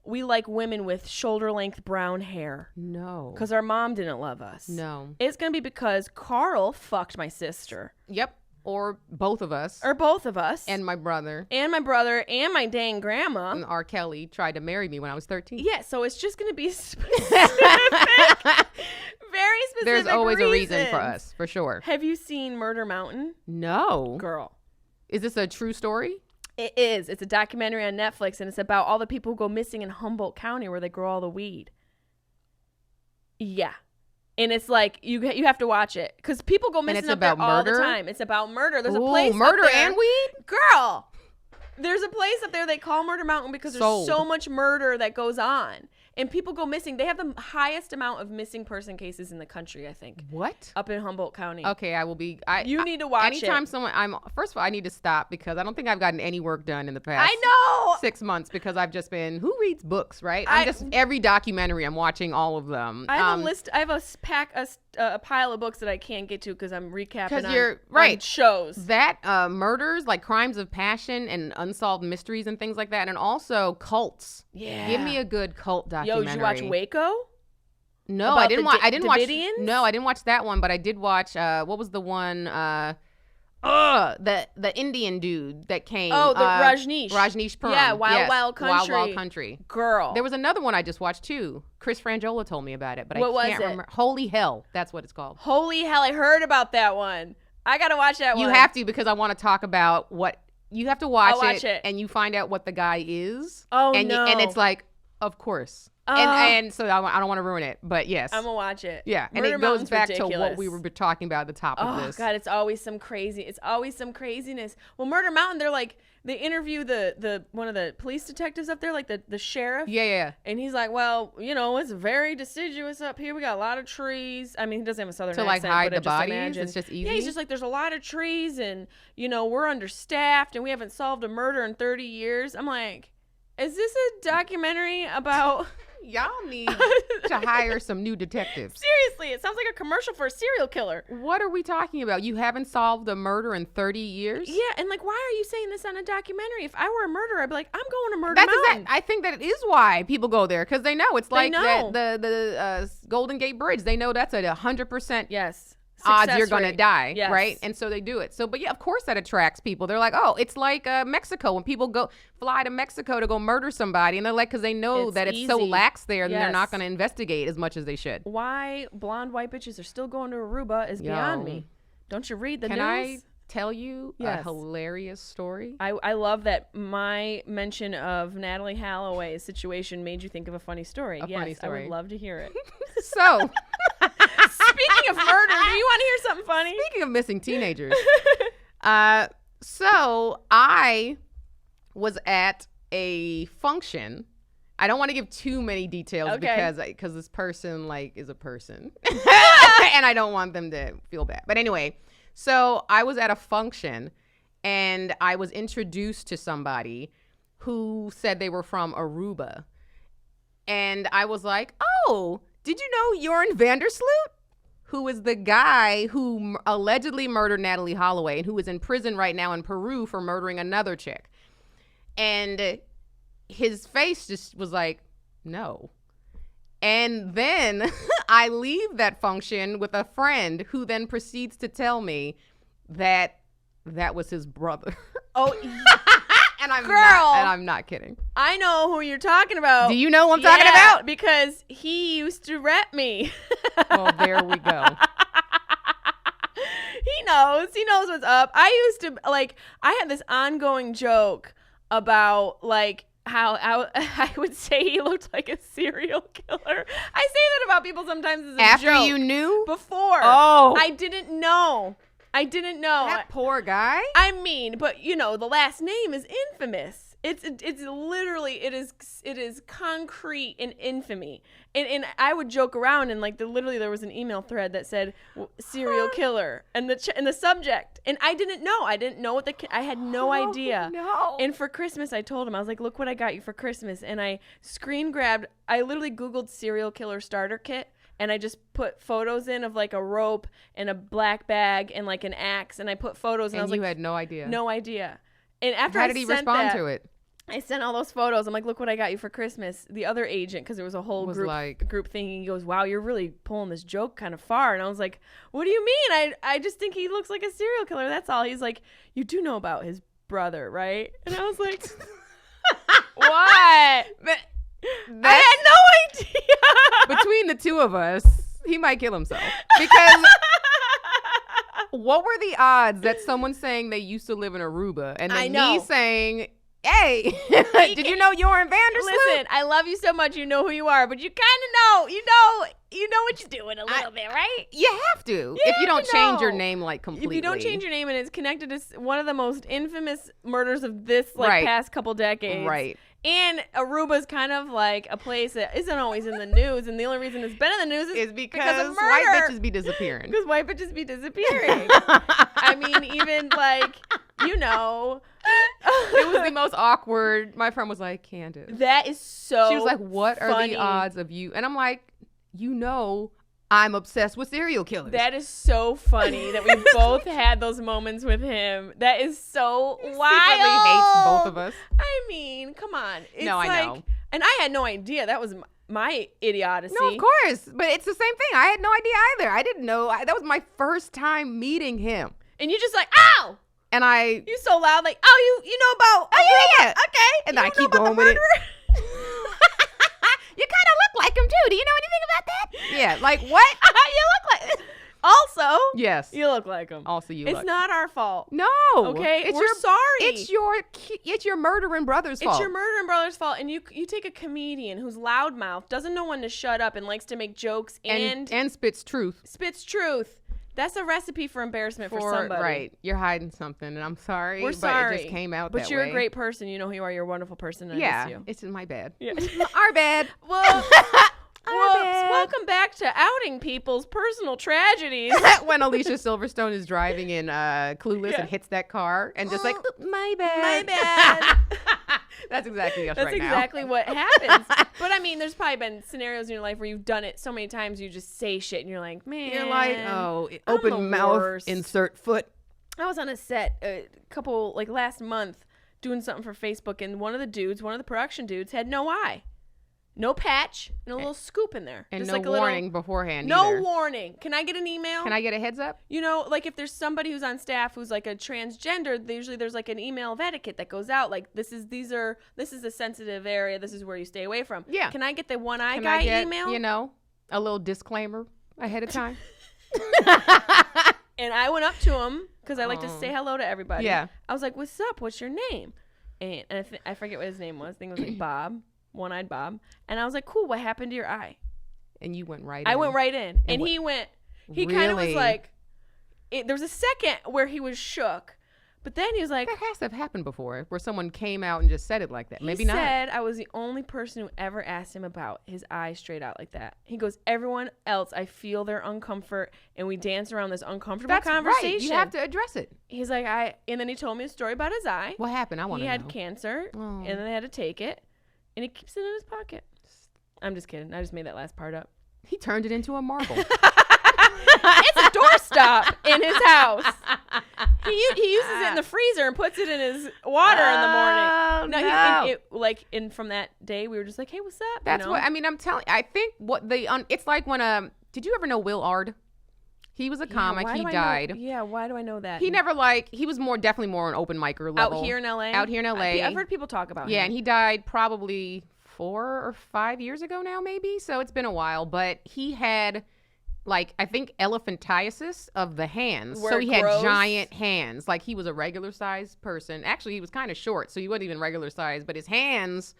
we like women with shoulder-length brown hair. No. Because our mom didn't love us. No. It's going to be because Carl fucked my sister. Yep. Or both of us. Or both of us. And my brother. And my brother and my dang grandma. And R. Kelly tried to marry me when I was 13. Yeah, so it's just going to be specific. Very specific. There's always a reason for us, for sure. Have you seen Murder Mountain? No. Girl. Is this a true story? It is. It's a documentary on Netflix, and it's about all the people who go missing in Humboldt County where they grow all the weed. Yeah. And it's like, you have to watch it. Because people go missing up there all the time. It's about murder. There's a place murder up there. And weed? Girl. There's a place up there they call Murder Mountain because there's so much murder that goes on. And people go missing. They have the highest amount of missing person cases in the country, I think. What? Up in Humboldt County. Okay, I will be. You need to watch it. Anytime first of all, I need to stop because I don't think I've gotten any work done in the past. I know. 6 months because I've just been, who reads books, right? Every documentary, I'm watching all of them. I have a list. I have a pile of books that I can't get to because I'm recapping on shows. That murders, like crimes of passion and unsolved mysteries and things like that. And also cults. Yeah. Give me a good cult documentary. Yo, did you watch Waco? No, I didn't watch. No, I didn't watch that one, but I did watch. What was the one? The Indian dude that came. Oh, the Rajneesh. Rajneesh Puram. Yeah, Wild Country. Wild Country. Girl. There was another one I just watched too. Chris Frangiola told me about it, but I can't remember. Holy Hell. That's what it's called. Holy Hell. I heard about that one. I got to watch that one. You have to because I want to talk about what. You have to watch it and you find out what the guy is. Oh, and no. And it's like, of course. And so I don't want to ruin it, but yes. I'm going to watch it. Yeah, and it goes back to what we were talking about at the top of this. Oh, God, it's always some craziness. Well, Murder Mountain, they interview the one of the police detectives up there, like the sheriff. Yeah. And he's like, well, it's very deciduous up here. We got a lot of trees. I mean, he doesn't have a southern accent. To hide but the bodies? Imagine. It's just easy? Yeah, he's just like, there's a lot of trees and, we're understaffed and we haven't solved a murder in 30 years. I'm like, is this a documentary about... Y'all need to hire some new detectives. Seriously, it sounds like a commercial for a serial killer. What are we talking about? You haven't solved a murder in 30 years? Yeah, and why are you saying this on a documentary? If I were a murderer, I'd be like, I'm going to Murder Mountain. I think that it is why people go there because they know it's like the Golden Gate Bridge. They know that's at 100%. Yes. Odds you're going to die, right? And so they do it. So, but yeah, of course that attracts people. They're like, oh, it's like Mexico. When people fly to Mexico to go murder somebody, and they're like, because they know that it's so lax there, and they're not going to investigate as much as they should. Why blonde white bitches are still going to Aruba is beyond me. Don't you read the news? Can I tell you a hilarious story? I love that my mention of Natalie Holloway's situation made you think of a funny story. Funny story. I would love to hear it. So... Speaking of murder, do you want to hear something funny? Speaking of missing teenagers. So I was at a function I don't want to give too many details Okay. because this person like is a person, and I don't want them to feel bad. But anyway, so I was at a function, and I was introduced to somebody who said they were from Aruba, and I was like, "Oh, did you know Jorn Vandersloot, who is the guy who allegedly murdered Natalie Holloway and who is in prison right now in Peru for murdering another chick?" And his face just was like, no. And then I leave that function with a friend who then proceeds to tell me that was his brother. Oh, and I'm not kidding. I know who you're talking about. Do you know who I'm talking about? Because he used to rep me. Well, there we go. He knows what's up. I used to, like, I had this ongoing joke about, like, how I would say he looked like a serial killer. I say that about people sometimes as a After joke. you knew? Before. Oh. I didn't know. That poor guy. I mean, but the last name is infamous. It's literally it is concrete in infamy. And I would joke around, and like literally there was an email thread that said serial killer and the subject, and I didn't know what I had no idea. No. And for Christmas I told him, I was like, look what I got you for Christmas, and I literally Googled serial killer starter kit. And I just put photos in of like a rope and a black bag and like an axe. And I put photos, and I was like, you had no idea. No idea. And after how did he respond to it? I sent all those photos. I'm like, look what I got you for Christmas. The other agent, because there was a whole group thing. He goes, wow, you're really pulling this joke kind of far. And I was like, what do you mean? I just think he looks like a serial killer. That's all. He's like, you do know about his brother, right? And I was like, what? I had no idea. Between the two of us, he might kill himself. Because what were the odds that someone's saying they used to live in Aruba and then me saying, hey, did you know Jorn Vandersloot? Listen, I love you so much. You know who you are, but you kind of know. You know what you're doing a little bit, right? You have to. If you don't change your name like completely. If you don't change your name and it's connected to one of the most infamous murders of this past couple decades. Right. And Aruba's kind of like a place that isn't always in the news, and the only reason it's been in the news is because of murder. White bitches be disappearing. Because white bitches be disappearing. I mean, even like, it was the most awkward. My friend was like, Candice. That is so She was like, what funny. are the odds of you? And I'm like, I'm obsessed with serial killers. That is so funny that we both had those moments with him. That is so wild. Secretly hates both of us. I mean, come on. It's I know. And I had no idea. That was my idiocy. No, of course. But it's the same thing. I had no idea either. I didn't know. That was my first time meeting him. And you just like, ow! And you so loud, like, oh, you know about. Oh, yeah. Okay. And then I keep going with it. You kind of look like him, too. Do you know anything about that? Yeah, like, what? You look like... Also, yes, you look like him. Also, it's not our fault. No. Okay, we're sorry. It's your murdering brother's fault. It's your murdering brother's fault. And you take a comedian who's loudmouth, doesn't know when to shut up, and likes to make jokes and spits truth. That's a recipe for embarrassment for somebody. Right. You're hiding something, and I'm sorry. We're sorry. It just came out but you're a great person. You know who you are. You're a wonderful person. And I miss you. It's my bad. Yeah. Our bad. Well, welcome back to outing people's personal tragedies. When Alicia Silverstone is driving in Clueless and hits that car and just like, my bad. My bad. That's exactly us That's right now. That's exactly what happens. But I mean, there's probably been scenarios in your life where you've done it so many times you just say shit and you're like, man. You're like, open mouth, insert foot. I was on a set a couple, last month doing something for Facebook, and one of the production dudes had no eye. No patch and a little scoop in there. And just no warning beforehand No warning. Can I get an email? Can I get a heads up? If there's somebody who's on staff who's like a transgender, usually there's like an email of etiquette that goes out. Like, this is a sensitive area. This is where you stay away from. Yeah. Can I get the one eye guy email? A little disclaimer ahead of time. And I went up to him because I like to say hello to everybody. Yeah. I was like, what's up? What's your name? And I forget what his name was. I think it was like Bob. One-eyed Bob. And I was like, cool, what happened to your eye? And you went right in. I went right in. And he kind of was like, there was a second where he was shook, But then he was like, That has to have happened before, where someone came out and just said it like that. Maybe not. He said I was the only person who ever asked him about his eyes straight out like that. He goes, everyone else, I feel their uncomfort, and we dance around this uncomfortable conversation. Right. You have to address it. He's like, and then he told me a story about his eye. What happened? I want to know. He had cancer, and then they had to take it, and he keeps it in his pocket. I'm just kidding. I just made that last part up. He turned it into a marble. It's a doorstop in his house. He uses it in the freezer and puts it in his water in the morning. From that day, we were just like, "Hey, what's up?" That's what I mean. I'm telling. I think what it's like when Did you ever know Will Ard? He was a comic. He died. Why do I know that? He was definitely more an open micer level. Out here in LA. I've heard people talk about him. Yeah, and he died probably 4 or 5 years ago now, maybe. So it's been a while, but he had. I think elephantiasis of the hands. So he had giant hands. Like, he was a regular sized person. Actually, he was kind of short, so he wasn't even regular size, but his hands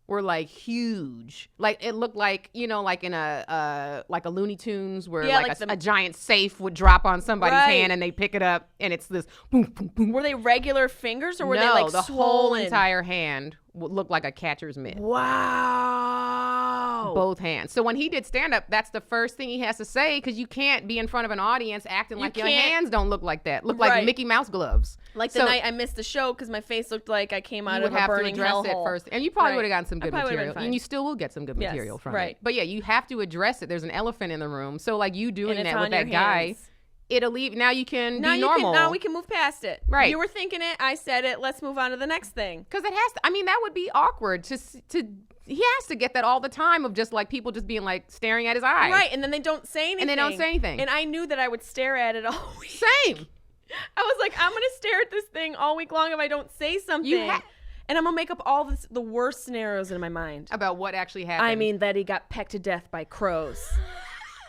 were huge. It looked like, like in a Looney Tunes where a giant safe would drop on somebody's hand and they pick it up and it's this boom, boom, boom. Were they regular fingers or were they the swollen? Whole entire hand would look like a catcher's mitt. Wow. Both hands. So when he did stand-up, that's the first thing he has to say, because you can't be in front of an audience acting like your hands don't look like that. Look like Mickey Mouse gloves. The night I missed the show because my face looked like I came out of a burning hellhole. You would have to address it first. And you probably would have gotten some good material. And you still will get some good material from it. But yeah, you have to address it. There's an elephant in the room. So you doing that with that guy, it'll leave. Now you can be normal. Now we can move past it. Right. You were thinking it. I said it. Let's move on to the next thing. Because it has to. I mean, that would be awkward to. He has to get that all the time of just people just being staring at his eye. Right. And then they don't say anything. And I knew that I would stare at it all week. Same. I was like, I'm going to stare at this thing all week long if I don't say something. And I'm going to make up all the worst scenarios in my mind. About what actually happened. I mean, that he got pecked to death by crows.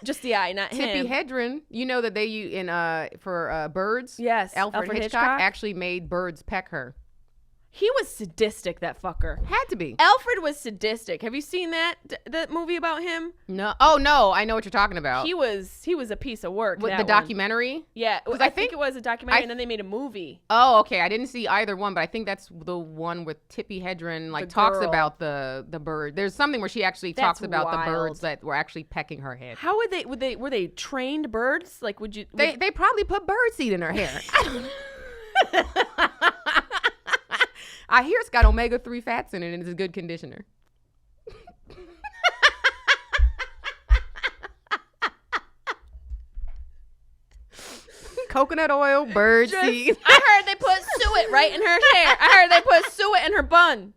Just the eye, not him. Tippi Hedren, you know that they use for birds. Yes. Alfred Hitchcock actually made birds peck her. He was sadistic, that fucker. Had to be. Alfred was sadistic. Have you seen that movie about him? No. Oh no, I know what you're talking about. He was a piece of work. With the documentary? Yeah, I think it was a documentary, and then they made a movie. Oh, okay. I didn't see either one, but I think that's the one with Tippi Hedren talks about the bird. There's something where she actually talks about the birds that were actually pecking her head. How were they trained birds? They probably put birdseed in her hair. I hear it's got omega-3 fats in it and it's a good conditioner. Coconut oil, birdseed. I heard they put suet right in her hair. I heard they put suet in her bun.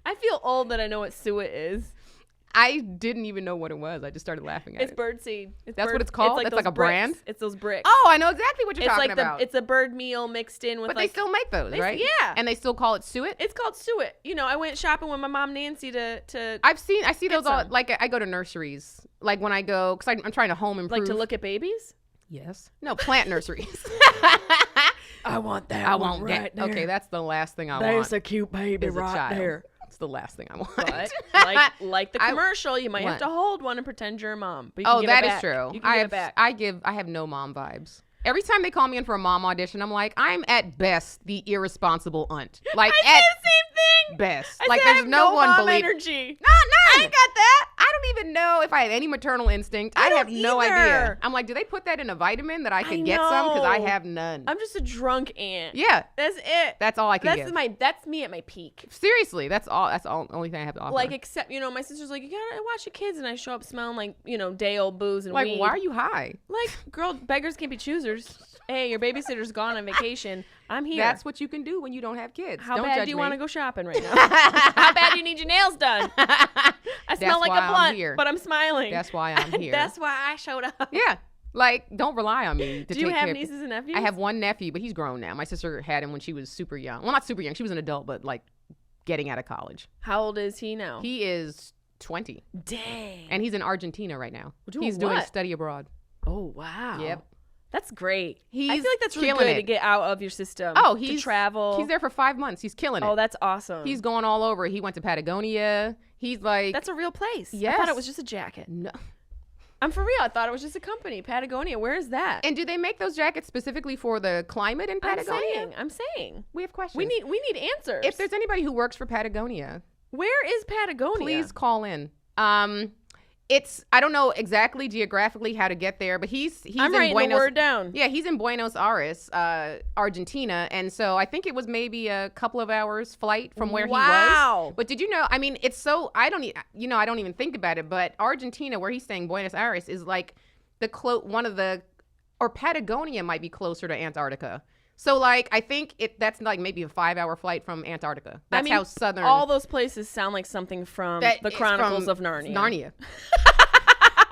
I feel old that I know what suet is. I didn't even know what it was. I just started laughing at it. It's birdseed. That's what it's called? That's like a brand? It's those bricks. Oh, I know exactly what you're talking about. It's a bird meal mixed in with But they still make those, right? Yeah. And they still call it suet? It's called suet. I went shopping with my mom Nancy to I see those all, I go to nurseries. When I go, because I'm trying to home improve. To look at babies? Yes. No, plant nurseries. I want that. I want right there. Okay, that's the last thing I want. There's a cute baby right there. It's the last thing I want. But like the commercial, you might have to hold one and pretend you're a mom. But you can give that it back. Is true. You can give it back. I have no mom vibes. Every time they call me in for a mom audition, I'm like, I'm at best the irresponsible aunt. I say the same thing. Best. I there's no one mom believe. energy. No, I ain't got that. I don't even know if I have any maternal instinct. I have no idea. I'm like, do they put that in a vitamin that I could get some? Because I have none. I'm just a drunk aunt. Yeah. That's it. That's all I can give. That's me at my peak. Seriously, that's all. That's the only thing I have to offer. Except, my sister's like, you gotta watch your kids. And I show up smelling like, day old booze and weed. Why are you high? Girl, beggars can't be choosers. Hey, your babysitter's gone on vacation. I'm here. That's what you can do when you don't have kids. How don't bad judge do you me. want to go shopping right now? How bad do you need your nails done? I smell like a blunt, but I'm smiling. That's why I'm here. That's why I showed up. Yeah. Don't rely on me to Do you have nieces and nephews? I have one nephew, but he's grown now. My sister had him when she was super young. Well, not super young. She was an adult, but getting out of college. How old is he now? He is 20. Dang. And he's in Argentina right now. He's doing study abroad. Oh, wow. Yep. That's great. I He's feel like that's really good to get out of your system. Oh, to travel. He's there for 5 months. He's killing it. Oh, that's awesome. He's going all over. He went to Patagonia. He's That's a real place. Yes. I thought it was just a jacket. No. I'm for real. I thought it was just a company, Patagonia. Where is that? And do they make those jackets specifically for the climate in Patagonia? I'm saying. We have questions. We need answers. If there's anybody who works for Patagonia, where is Patagonia? please call in. I don't know exactly geographically how to get there, but he's I'm in writing Buenos. the word down. Yeah, he's in Buenos Aires, Argentina, and so I think it was maybe a couple of hours flight from where he was. But did you know? I mean, it's so I don't even think about it, but Argentina, where he's staying, Buenos Aires, is like or Patagonia might be closer to Antarctica. So, like, I think that's like maybe a 5-hour flight from Antarctica. That's how southern. All those places sound like something from the Chronicles of Narnia. Narnia.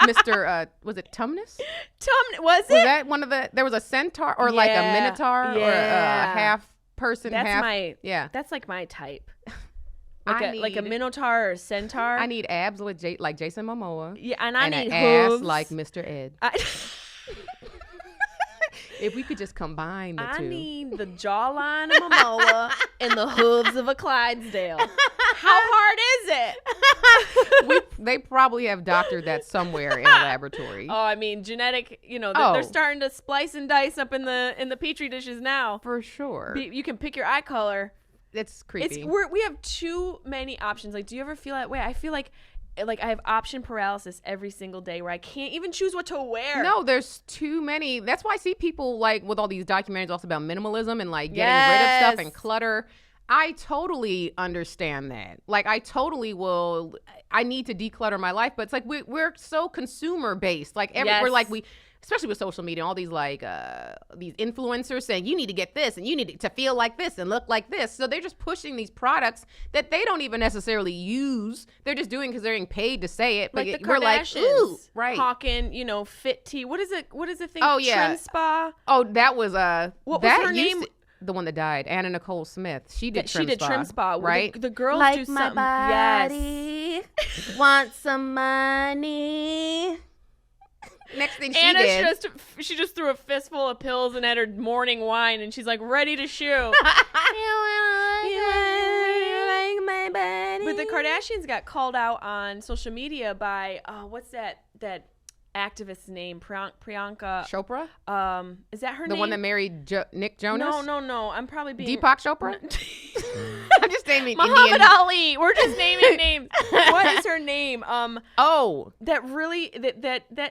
Mr. Was it Tumnus? Was it? Was that one of the? There was a centaur or like a minotaur or a half person. That's like my type. Like a minotaur or a centaur. I need abs like Jason Momoa. Yeah, and I need an hooves ass like Mr. Ed. If we could just combine the two. I need the jawline of Momoa and the hooves of a Clydesdale. How hard is it? They probably have doctored that somewhere in a laboratory. Oh, I mean, genetic, they're starting to splice and dice up in the Petri dishes now. For sure. You can pick your eye color. It's creepy. We have too many options. Like, do you ever feel that way? I feel like I have option paralysis every single day where I can't even choose what to wear. No, there's too many. That's why I see people like with all these documentaries also about minimalism and like getting rid of stuff and clutter. I totally understand that. Like, I need to declutter my life, but it's like we're so consumer based. Like we're like especially with social media, all these like these influencers saying you need to get this and you need to feel like this and look like this. So they're just pushing these products that they don't even necessarily use. They're just doing because they're getting paid to say it. Like but the we're like, ooh, right? Hawking, fit tea. What is it? What is the thing? Oh yeah, Trim Spa. Oh, that was what was her name? The one that died, Anna Nicole Smith. She did Trim Spa, right? The girls like do something. My body, want some money. Next thing she just threw a fistful of pills and had her morning wine, and she's like ready to shoot. You like my body. But the Kardashians got called out on social media by what's that activist's name? Priyanka Chopra? Is that her name? The one that married Nick Jonas? No. I'm probably being Deepak Chopra? I'm just naming Muhammad Indian. Ali. We're just naming names. What is her name? That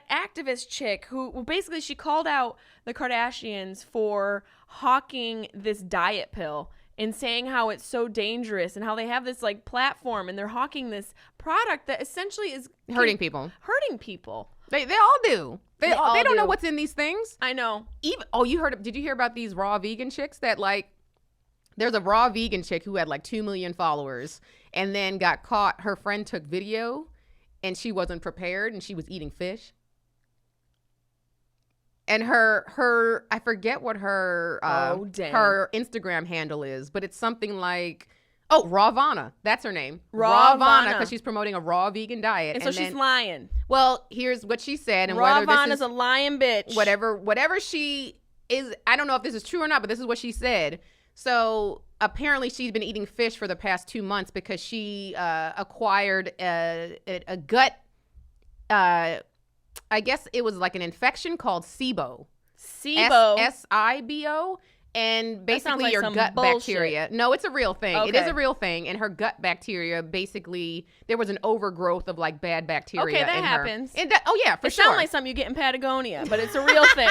activist chick who basically she called out the Kardashians for hawking this diet pill and saying how it's so dangerous and how they have this like platform and they're hawking this product that essentially is hurting people. They all do. They don't know what's in these things. I know. Did you hear about these raw vegan chicks that like there's a raw vegan chick who had like 2 million followers and then got caught. Her friend took video and she wasn't prepared and she was eating fish. And her I forget what her Instagram handle is, but it's something like Rawvana. That's her name. Rawvana, because she's promoting a raw vegan diet. And so she's lying. Well, here's what she said. And Rawvana's a lying bitch. Whatever she is, I don't know if this is true or not, but this is what she said. So apparently she's been eating fish for the past 2 months because she acquired a gut, I guess it was like an infection called SIBO. SIBO. And basically your gut bacteria. No, it's a real thing. Okay. It is a real thing. And her gut bacteria, basically, there was an overgrowth of like bad bacteria. Okay, that happens. For sure. It sounds like something you get in Patagonia, but it's a real thing.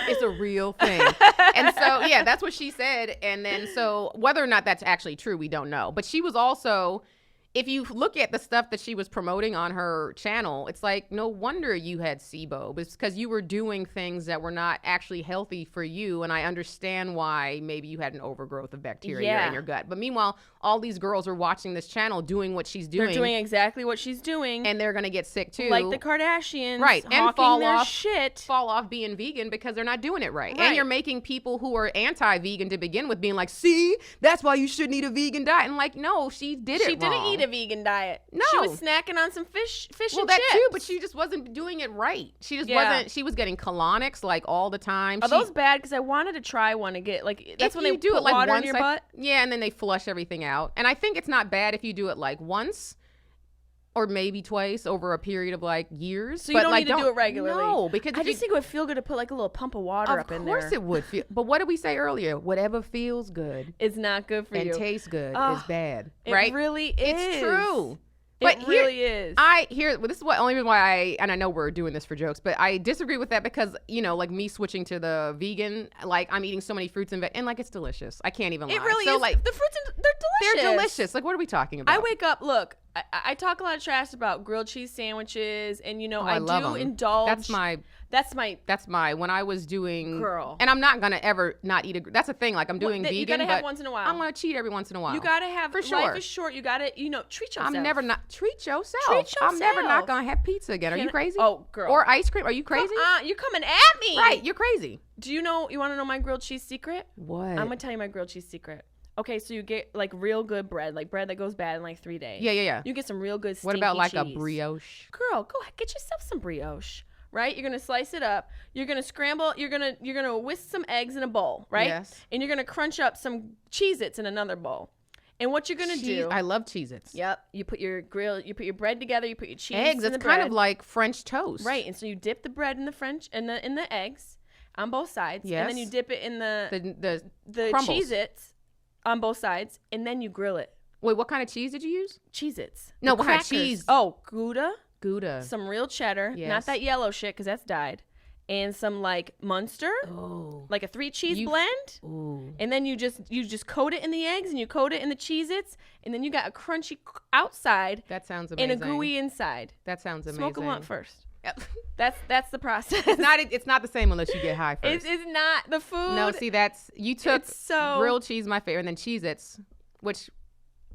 It's a real thing. And so, yeah, that's what she said. And then so whether or not that's actually true, we don't know. But she was also, if you look at the stuff that she was promoting on her channel, it's like, no wonder you had SIBO. It's because you were doing things that were not actually healthy for you. And I understand why maybe you had an overgrowth of bacteria in your gut. But meanwhile, all these girls are watching this channel doing what she's doing. They're doing exactly what she's doing. And they're going to get sick too. Like the Kardashians. Right. And fall off being vegan because they're not doing it right. And you're making people who are anti-vegan to begin with being like, see, that's why you shouldn't eat a vegan diet. And like, no, she did it wrong. She didn't eat a vegan diet. No. She was snacking on some fish and chips. Well, that too, but she just wasn't doing it right. She just wasn't. She was getting colonics like all the time. Are those bad? Because I wanted to try one to get like, that's when they do it like water in your butt. Yeah, and then they flush everything out. And I think it's not bad if you do it like once. or maybe twice over a period of like years. So you don't need to do it regularly. No, because I just think it would feel good to put like a little pump of water up in there. Of course it would feel. But what did we say earlier? Whatever feels good, it's not good for you. And tastes good is bad. Right? It really is. It's true. But it really is. This is what only reason why and I know we're doing this for jokes, but I disagree with that because, like me switching to the vegan, like I'm eating so many fruits and like it's delicious. I can't even lie. It really so, is. Like, the fruits, they're delicious. They're delicious. Like, what are we talking about? I wake up, look, I talk a lot of trash about grilled cheese sandwiches and, I love do them. indulge. That's my, when I was doing, girl. And I'm not going to ever not eat that's the thing. Like I'm doing vegan, you gotta but have once in a while. I'm going to cheat every once in a while. You got to have, for sure. Life is short. You got to, treat yourself. I'm never not, treat yourself. Treat yourself. I'm never not going to have pizza again. Are you crazy? Oh, girl. Or ice cream. Are you crazy? You're coming at me. Right. You're crazy. Do you want to know my grilled cheese secret? What? I'm going to tell you my grilled cheese secret. Okay, so you get like real good bread, like bread that goes bad in like 3 days. Yeah. You get some real good stinky What about like cheese. a brioche? Girl, go ahead, get yourself some brioche, right? You're gonna slice it up. You're gonna scramble. You're gonna whisk some eggs in a bowl, right? Yes. And you're gonna crunch up some Cheez-Its in another bowl. And what you're gonna do? I love Cheez-Its. Yep. You put your bread together. You put your cheese. Eggs. It's kind of like French toast, right? And so you dip the bread in the eggs on both sides. Yes. And then you dip it in the crumbles. Cheez-Its on both sides, and then you grill it. Wait, what kind of cheese did you use? Cheez-Its. No, what kind of crackers. cheese? Oh, Gouda. Some real cheddar. Yes. Not that yellow shit, because that's dyed. And some like Munster. Oh. Like a 3 cheese blend. Ooh. And then you just coat it in the eggs, and you coat it in the Cheez-Its, and then you got a crunchy outside. That sounds amazing. And a gooey inside. That sounds amazing. Smoke a blunt first. Yep. That's the process. It's not the same unless you get high first. It's not the food. No, see, you took so grilled cheese, my favorite, and then Cheez-Its, which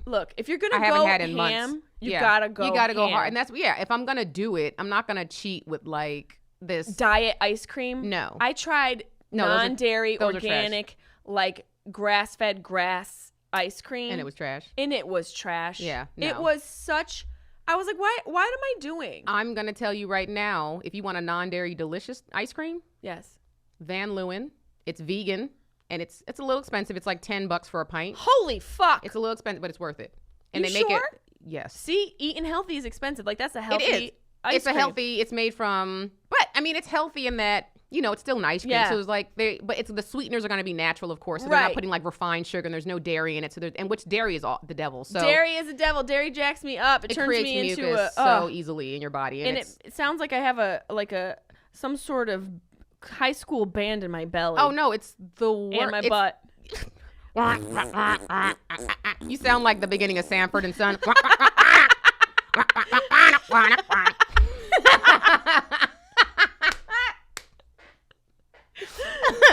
look, if you're gonna I haven't go had in ham, months. you gotta go. You gotta go ham. hard, and that's if I'm gonna do it, I'm not gonna cheat with like this diet ice cream. No, I tried non-dairy, those organic, like grass-fed grass ice cream, and it was trash. Yeah, no. It was such. I was like, what am I doing? I'm gonna tell you right now, if you want a non-dairy delicious ice cream, yes, Van Leeuwen. It's vegan. And it's a little expensive. It's like $10 for a pint. Holy fuck! It's a little expensive, but it's worth it. And you they make sure? it. Yes. See, eating healthy is expensive. Like that's a healthy. It is. It's a healthy. It's made from. But I mean, it's healthy in that it's still an ice cream. Yeah. So it's like but the sweeteners are going to be natural, of course. So right. They're not putting like refined sugar, and there's no dairy in it. And which dairy is the devil. So dairy is the devil. Dairy jacks me up. It turns creates me into mucus so easily in your body, and it sounds like I have some sort of high school band in my belly. Oh no, it's the worst. And my butt. You sound like the beginning of Sanford and Son.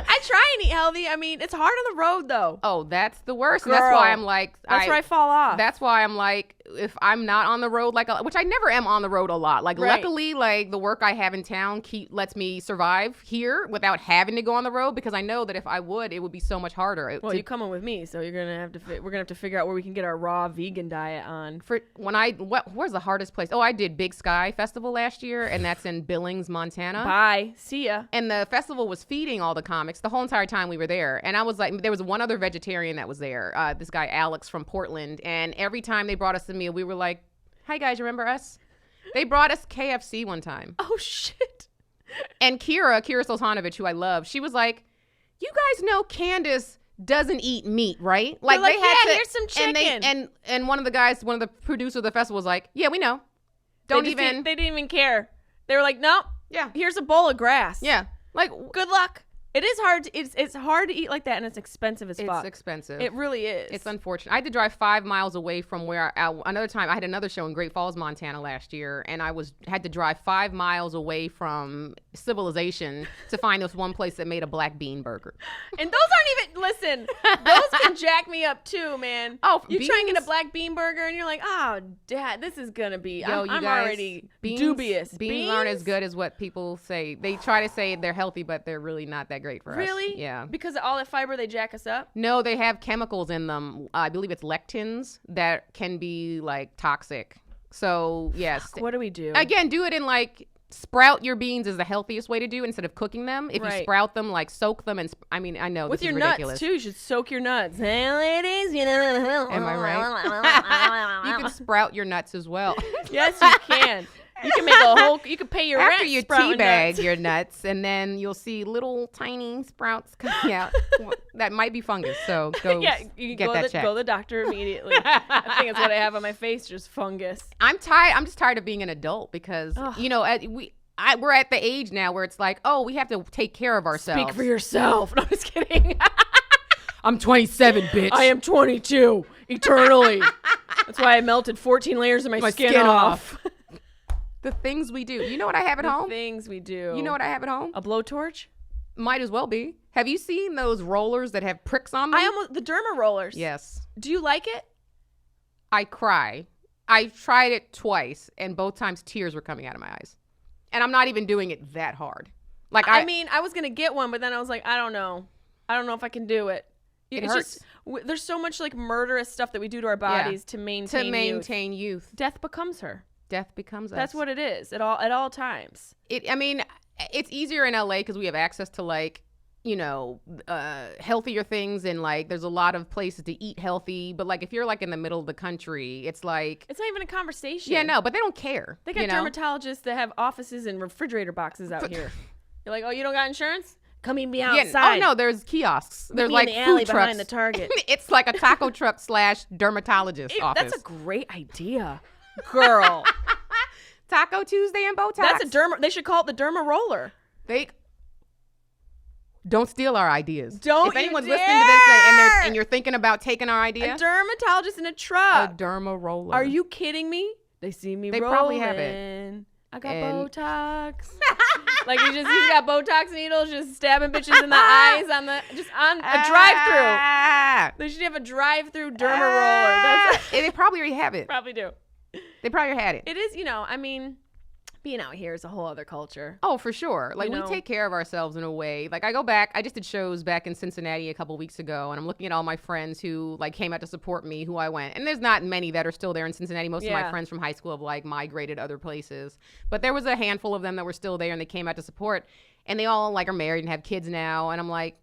I try and eat healthy. I mean, it's hard on the road though. Oh, that's the worst. Girl, that's why I'm like, that's where I fall off. That's why I'm like, if I'm not on the road, which I never am on the road a lot. Like, right. Luckily, like the work I have in town lets me survive here without having to go on the road, because I know that if I would, it would be so much harder. Well, you're coming with me, so we're gonna have to figure out where we can get our raw vegan diet on. Where's the hardest place? Oh, I did Big Sky Festival last year, and that's in Billings, Montana. Bye, see ya. And the festival was feeding all the comics the whole entire time we were there. And I was like, there was one other vegetarian that was there, this guy Alex from Portland. And every time they brought us a meal, we were like, "Hi guys, remember us?" They brought us KFC one time. Oh shit. And Kira Soltanovich, who I love, she was like, "You guys know Candice doesn't eat meat, right?" Like they had here's some chicken. And one of the producers of the festival was like, "Yeah, we know. They didn't even care. They were like, "Nope. Yeah. Here's a bowl of grass." Yeah. Like, good luck. It is hard. It's hard to eat like that, and it's expensive as fuck. It's expensive. It really is. It's unfortunate. I had to drive 5 miles away from where another time I had another show in Great Falls, Montana last year, and I had to drive 5 miles away from civilization to find this one place that made a black bean burger. And those aren't even those can jack me up too, man. Oh, you try and get a black bean burger, and you're like, "Oh, Dad, this is gonna be." I'm guys, already dubious. Beans aren't as good as what people say. They try to say they're healthy, but they're really not that great for us. Really? Yeah. Because of all that fiber, they jack us up? No, they have chemicals in them. I believe it's lectins that can be like toxic. So, yes. Fuck, what do we do? Again, do it in like sprout your beans is the healthiest way to do it instead of cooking them. If you Right. sprout them, like soak them, and I mean, I know With this is your ridiculous. nuts too. You should soak your nuts. Hey, ladies, you know. Am I right? You can sprout your nuts as well. Yes, you can. You can make a whole. You can pay your After rent. you sprouting teabag nuts. your nuts, and then you'll see little tiny sprouts coming out. That might be fungus, so go Yeah, you get go, that checked. go to the doctor immediately. I think it's what I have on my face, just fungus. I'm tired. I'm just tired of being an adult because Ugh. you know we're at the age now where it's like, oh, we have to take care of ourselves. Speak for yourself. No, I'm just kidding. I'm 27, bitch. I am 22 eternally. That's why I melted 14 layers of my skin off. The things we do. You know what I have at The home? things we do. You know what I have at home? A blowtorch? Might as well be. Have you seen those rollers that have pricks on them? The derma rollers. Yes. Do you like it? I cry. I tried it twice, and both times tears were coming out of my eyes. And I'm not even doing it that hard. Like I mean, I was gonna get one, but then I was like, I don't know if I can do it. It It's hurts. just there's so much like murderous stuff that we do to our bodies to maintain youth. Death becomes her. Death becomes us. That's what it is at all times. I mean, it's easier in LA because we have access to like, you know, healthier things, and like there's a lot of places to eat healthy. But like if you're like in the middle of the country, it's like It's not even a conversation. yeah, no, but they don't care. They got you know? dermatologists that have offices and refrigerator boxes out here. You're like, oh, you don't got insurance? Come meet me Yeah, outside. oh no, there's kiosks. Meet There's me like in the alley food trucks behind the Target. It's like a taco truck / dermatologist office. That's a great idea, girl. Taco Tuesday and Botox. That's a derma. They should call it the derma roller. They don't steal our ideas. Don't If you anyone's dare! listening to this and you're thinking about taking our idea, A dermatologist in a a truck. derma roller. Are you kidding me? They see me They rolling. probably have it. I got And- Botox. Like he's got Botox needles just stabbing bitches in the eyes on a drive-through. They should have a drive-through derma roller. That's They probably already have it. probably do. They probably already had it. It is, I mean, being out here is a whole other culture. Oh, for sure. Like, You know? we take care of ourselves in a way. Like, I just did shows back in Cincinnati a couple weeks ago, and I'm looking at all my friends who, like, came out to support me, who I went. And there's not many that are still there in Cincinnati. Most of my Yeah. friends from high school have, like, migrated other places. But there was a handful of them that were still there, and they came out to support. And they all, like, are married and have kids now. And I'm like,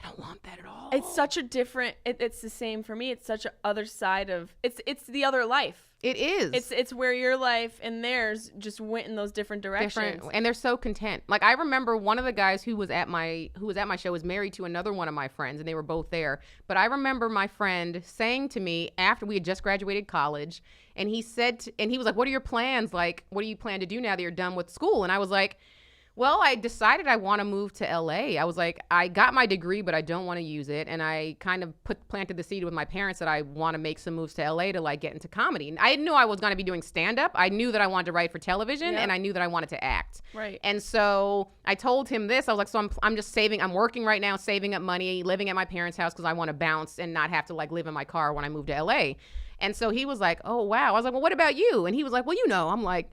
I don't want that at all. It's such a different. It's the same for me. It's such a other side of. It's the other life. It is. It's where your life and theirs just went in those different directions. And they're so content. Like, I remember one of the guys who was at my show was married to another one of my friends, and they were both there. But I remember my friend saying to me after we had just graduated college, and he was like, "What are your plans? Like, what do you plan to do now that you're done with school?" And I was like, well, I decided I want to move to LA. I was like, I got my degree, but I don't want to use it. And I kind of planted the seed with my parents that I want to make some moves to LA to like get into comedy. And I knew I was going to be doing stand up. I knew that I wanted to write for television, and I knew that I wanted to act. Right. And so I told him this. I was like, so I'm just saving. I'm working right now, saving up money, living at my parents' house because I want to bounce and not have to like live in my car when I move to LA. And so he was like, oh, wow. I was like, well, what about you? And he was like, well, I'm like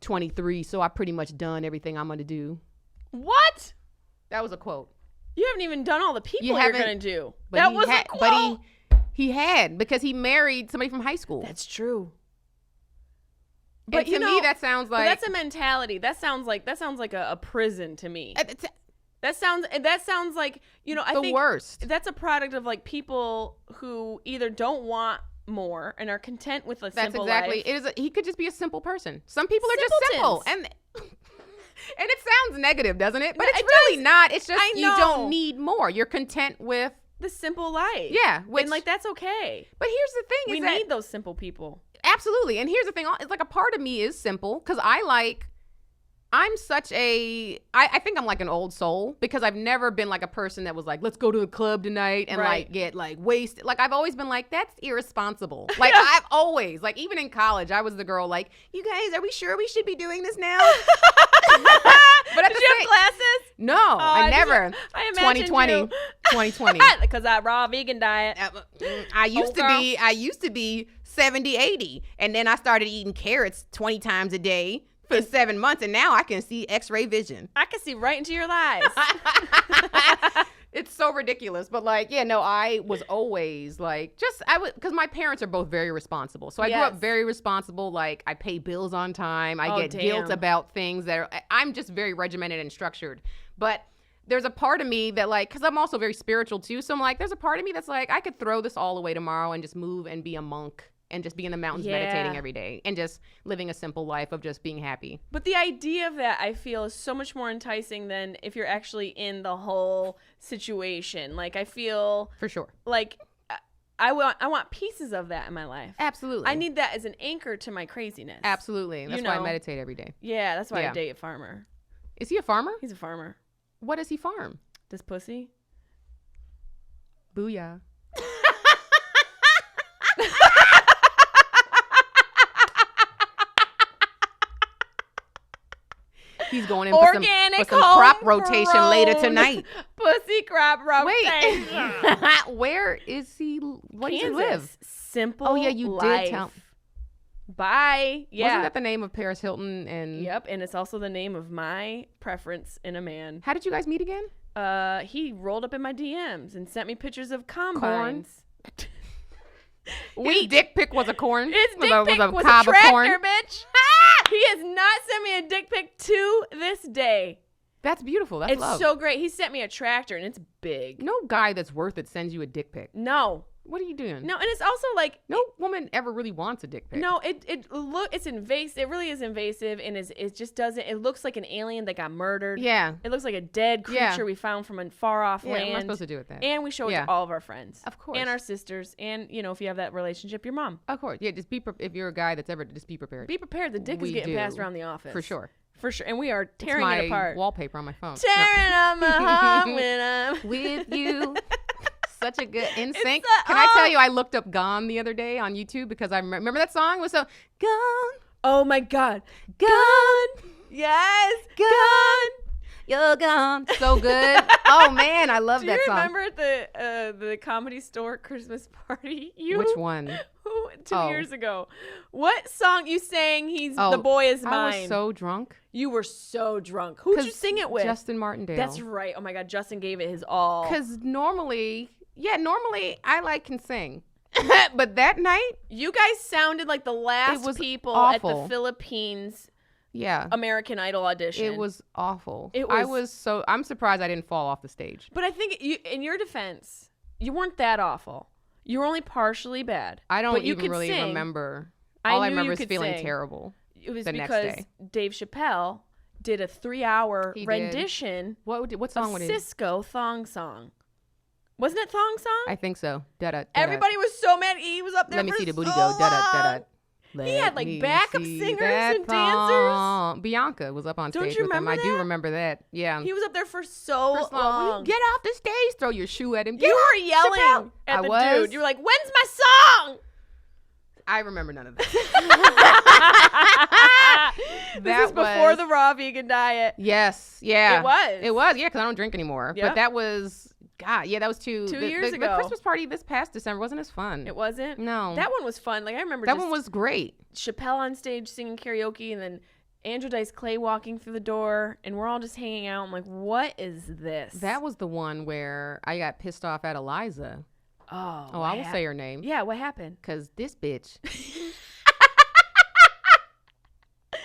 23, so I pretty much done everything I'm going to do. What? That was a quote. You haven't even done all the people you're going to do. But That was a quote. But he had, because he married somebody from high school. That's true. But to me, that sounds like... But that's a mentality. That sounds like a prison to me. That sounds like, I think the worst. That's a product of like people who either don't want more and are content with a simple life. It is. He could just be a simple person. Some people are just simple, and it sounds negative, doesn't it? But it's really not. It's just you don't need more. You're content with the simple life. Yeah, and like that's okay. But here's the thing: we need those simple people. Absolutely. And here's the thing: it's like a part of me is simple because I'm such a, I think I'm like an old soul because I've never been like a person that was like, let's go to the club tonight and like get like wasted. Like I've always been like, that's irresponsible. Like I've always, like even in college, I was the girl like, you guys, are we sure we should be doing this now? But did you have classes? No, I never. I imagine 2020. Because I raw vegan diet. I used to be 70, 80. And then I started eating carrots 20 times a day. For 7 months, and now I can see X-ray vision. I can see right into your lies. It's so ridiculous. But like, yeah, no, I was always like, because my parents are both very responsible. So I grew up very responsible. Like I pay bills on time. I get guilt about things I'm just very regimented and structured. But there's a part of me that like, because I'm also very spiritual too. So I'm like, there's a part of me that's like, I could throw this all away tomorrow and just move and be a monk. And just be in the mountains meditating every day and just living a simple life of just being happy. But the idea of that, I feel, is so much more enticing than if you're actually in the whole situation. Like, I feel... For sure. Like, I want pieces of that in my life. Absolutely. I need that as an anchor to my craziness. Absolutely. That's why I meditate every day. Yeah, that's why I date a farmer. Is he a farmer? He's a farmer. What does he farm? This pussy. Booyah. He's going in for some crop rotation later tonight. Pussy crop rotation. Wait, where is he? Where does he live? Simple. Oh yeah, you life. did tell. Bye. Yeah. Wasn't that the name of Paris Hilton? And yep, and it's also the name of my preference in a man. How did you guys meet again? He rolled up in my DMs and sent me pictures of combines. His dick pic was a corn. His dick pic was a tractor, bitch. He has not sent me a dick pic to this day. That's beautiful. That's love. It's so great. He sent me a tractor, and it's big. No guy that's worth it sends you a dick pic. No. What are you doing? No, and it's also like no woman ever really wants a dick pic. No, it's invasive. It really is invasive, and it just doesn't. It looks like an alien that got murdered. Yeah, it looks like a dead creature we found from a far off land. We're not supposed to do with that. And we show it to all of our friends, of course, and our sisters, and if you have that relationship, your mom. Of course, yeah. Just if you're a guy that's ever, just be prepared. Be prepared. The dick is getting passed around the office for sure. For sure, and we are tearing it apart. Wallpaper on my phone. Tearing up my heart when I'm with you. Such a good In Sync. Can I tell you, I looked up Gone the other day on YouTube because I remember that song was so Gone. Oh my God. Gone. Yes. Gone. You're gone. So good. Oh man, I love that song. Do you remember the Comedy Store Christmas party? Which one? 2 years ago. What song you sang? The boy is mine. I was so drunk. You were so drunk. Who'd you sing it with? Justin Martindale. That's right. Oh my God, Justin gave it his all. Because normally I can sing. But that night, you guys sounded like the last people awful. At the Philippines American Idol audition. It was awful. I'm surprised I didn't fall off the stage. But I think in your defense, you weren't that awful. You were only partially bad. I don't even really remember. All I remember is feeling terrible. It was because Dave Chappelle did a 3-hour rendition. What song was it? Cisco Thong Song. Wasn't it Thong Song? I think so. Everybody was so mad. He was up there. Let me see the booty go. He had like backup singers and dancers. Bianca was up on stage. Don't you remember with him. that? I do remember that. Yeah. He was up there for so long. Will you get off the stage, throw your shoe at him. You were yelling at the dude. You were like, "When's my song?" I remember none of that. This is before the raw vegan diet. Yes. Yeah. It was. Yeah, because I don't drink anymore. Yep. But that was... God, yeah, that was 2 years ago. The Christmas party this past December wasn't as fun. It wasn't? No. That one was fun. Like, I remember that one was great. Chappelle on stage singing karaoke, and then Andrew Dice Clay walking through the door, and we're all just hanging out. I'm like, what is this? That was the one where I got pissed off at Eliza. Oh, I will say her name. Yeah, what happened? Because this bitch.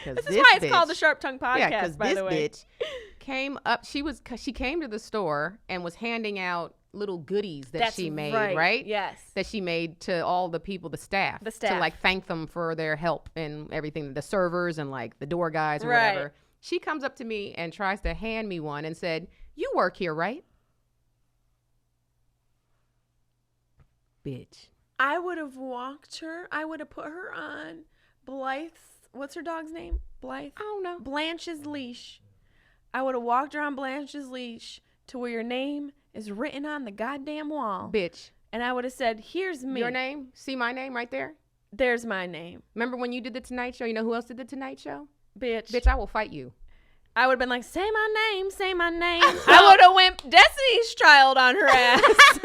This is why it's called the Sharp Tongue Podcast, by the way. This bitch came up. She came to the store and was handing out little goodies that she made, right? Yes. That she made to all the people, the staff. To like thank them for their help and everything, the servers and like the door guys or whatever. She comes up to me and tries to hand me one and said, "You work here, right?" Bitch. I would have walked her. I would have put her on Blythe's, what's her dog's name? Blythe? I don't know. Blanche's leash. I would have walked her on Blanche's leash to where your name is written on the goddamn wall. Bitch. And I would have said, "Here's me." Your name? See my name right there? There's my name. Remember when you did the Tonight Show? You know who else did the Tonight Show? Bitch. Bitch, I will fight you. I would have been like, "Say my name, say my name." I would have went Destiny's Child on her ass.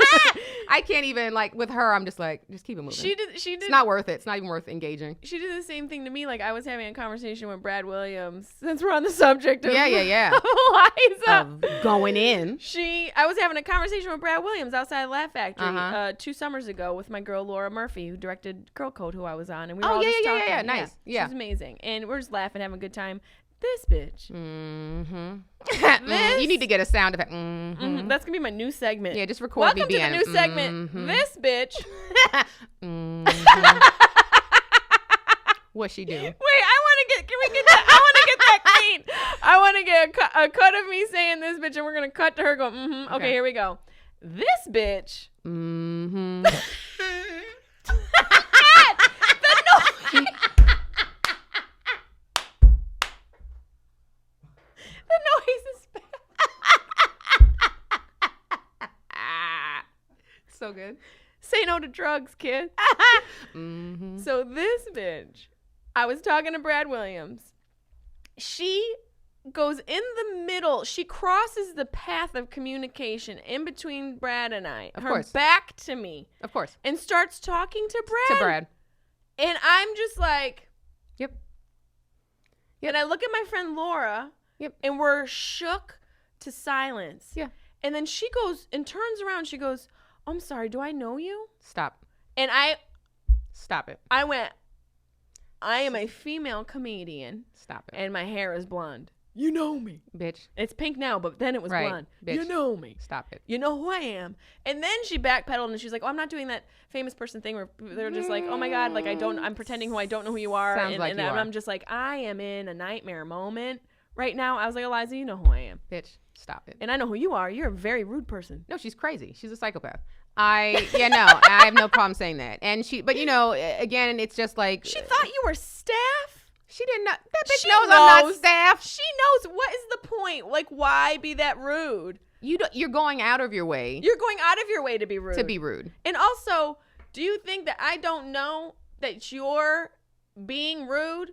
I can't even, like, with her, I'm just like, just keep it moving. She did. It's not worth it. It's not even worth engaging. She did the same thing to me. Like, I was having a conversation with Brad Williams, since we're on the subject of Yeah. Liza. Going in. I was having a conversation with Brad Williams outside Laugh Factory 2 summers ago with my girl Laura Murphy, who directed Girl Code, who I was on, and we were all just talking. Yeah, nice. Yeah. She's amazing, and we're just laughing, having a good time. This bitch. You need to get a sound effect. That's gonna be my new segment. Yeah, just record me Welcome to the new segment. This bitch. What's she do? Wait, can we get that? I want to get that clean. I want to get a cut of me saying this bitch, and we're gonna cut to her going, Okay, here we go. This bitch. The noise is bad. So good. Say no to drugs, kid. So this bitch, I was talking to Brad Williams. She goes in the middle. She crosses the path of communication in between Brad and I. Of her course. back to me. Of course. And starts talking to Brad. To Brad. And I'm just like. Yep. And I look at my friend Laura. Yep. And we're shook to silence. Yeah. And then she goes and turns around. She goes, I'm sorry, do I know you? Stop. And Stop it. I went, I am a female comedian. Stop it. And my hair is blonde. You know me. Bitch. It's pink now, but then it was blonde. Bitch. You know me. Stop it. You know who I am. And then she backpedaled and she's like, I'm not doing that famous person thing where they're just like, oh my God, like I'm pretending who I don't know who you are. Sounds like and you are. I'm just like, I am in a nightmare moment right now. I was like, Eliza, you know who I am. Bitch. Stop it. And I know who you are. You're a very rude person. No, she's crazy. She's a psychopath. I have no problem saying that. And but again, it's just like. She thought you were staff? She didn't know. That bitch knows I'm not staff. She knows. What is the point? Like, why be that rude? You're going out of your way. You're going out of your way to be rude. To be rude. And also, do you think that I don't know that you're being rude?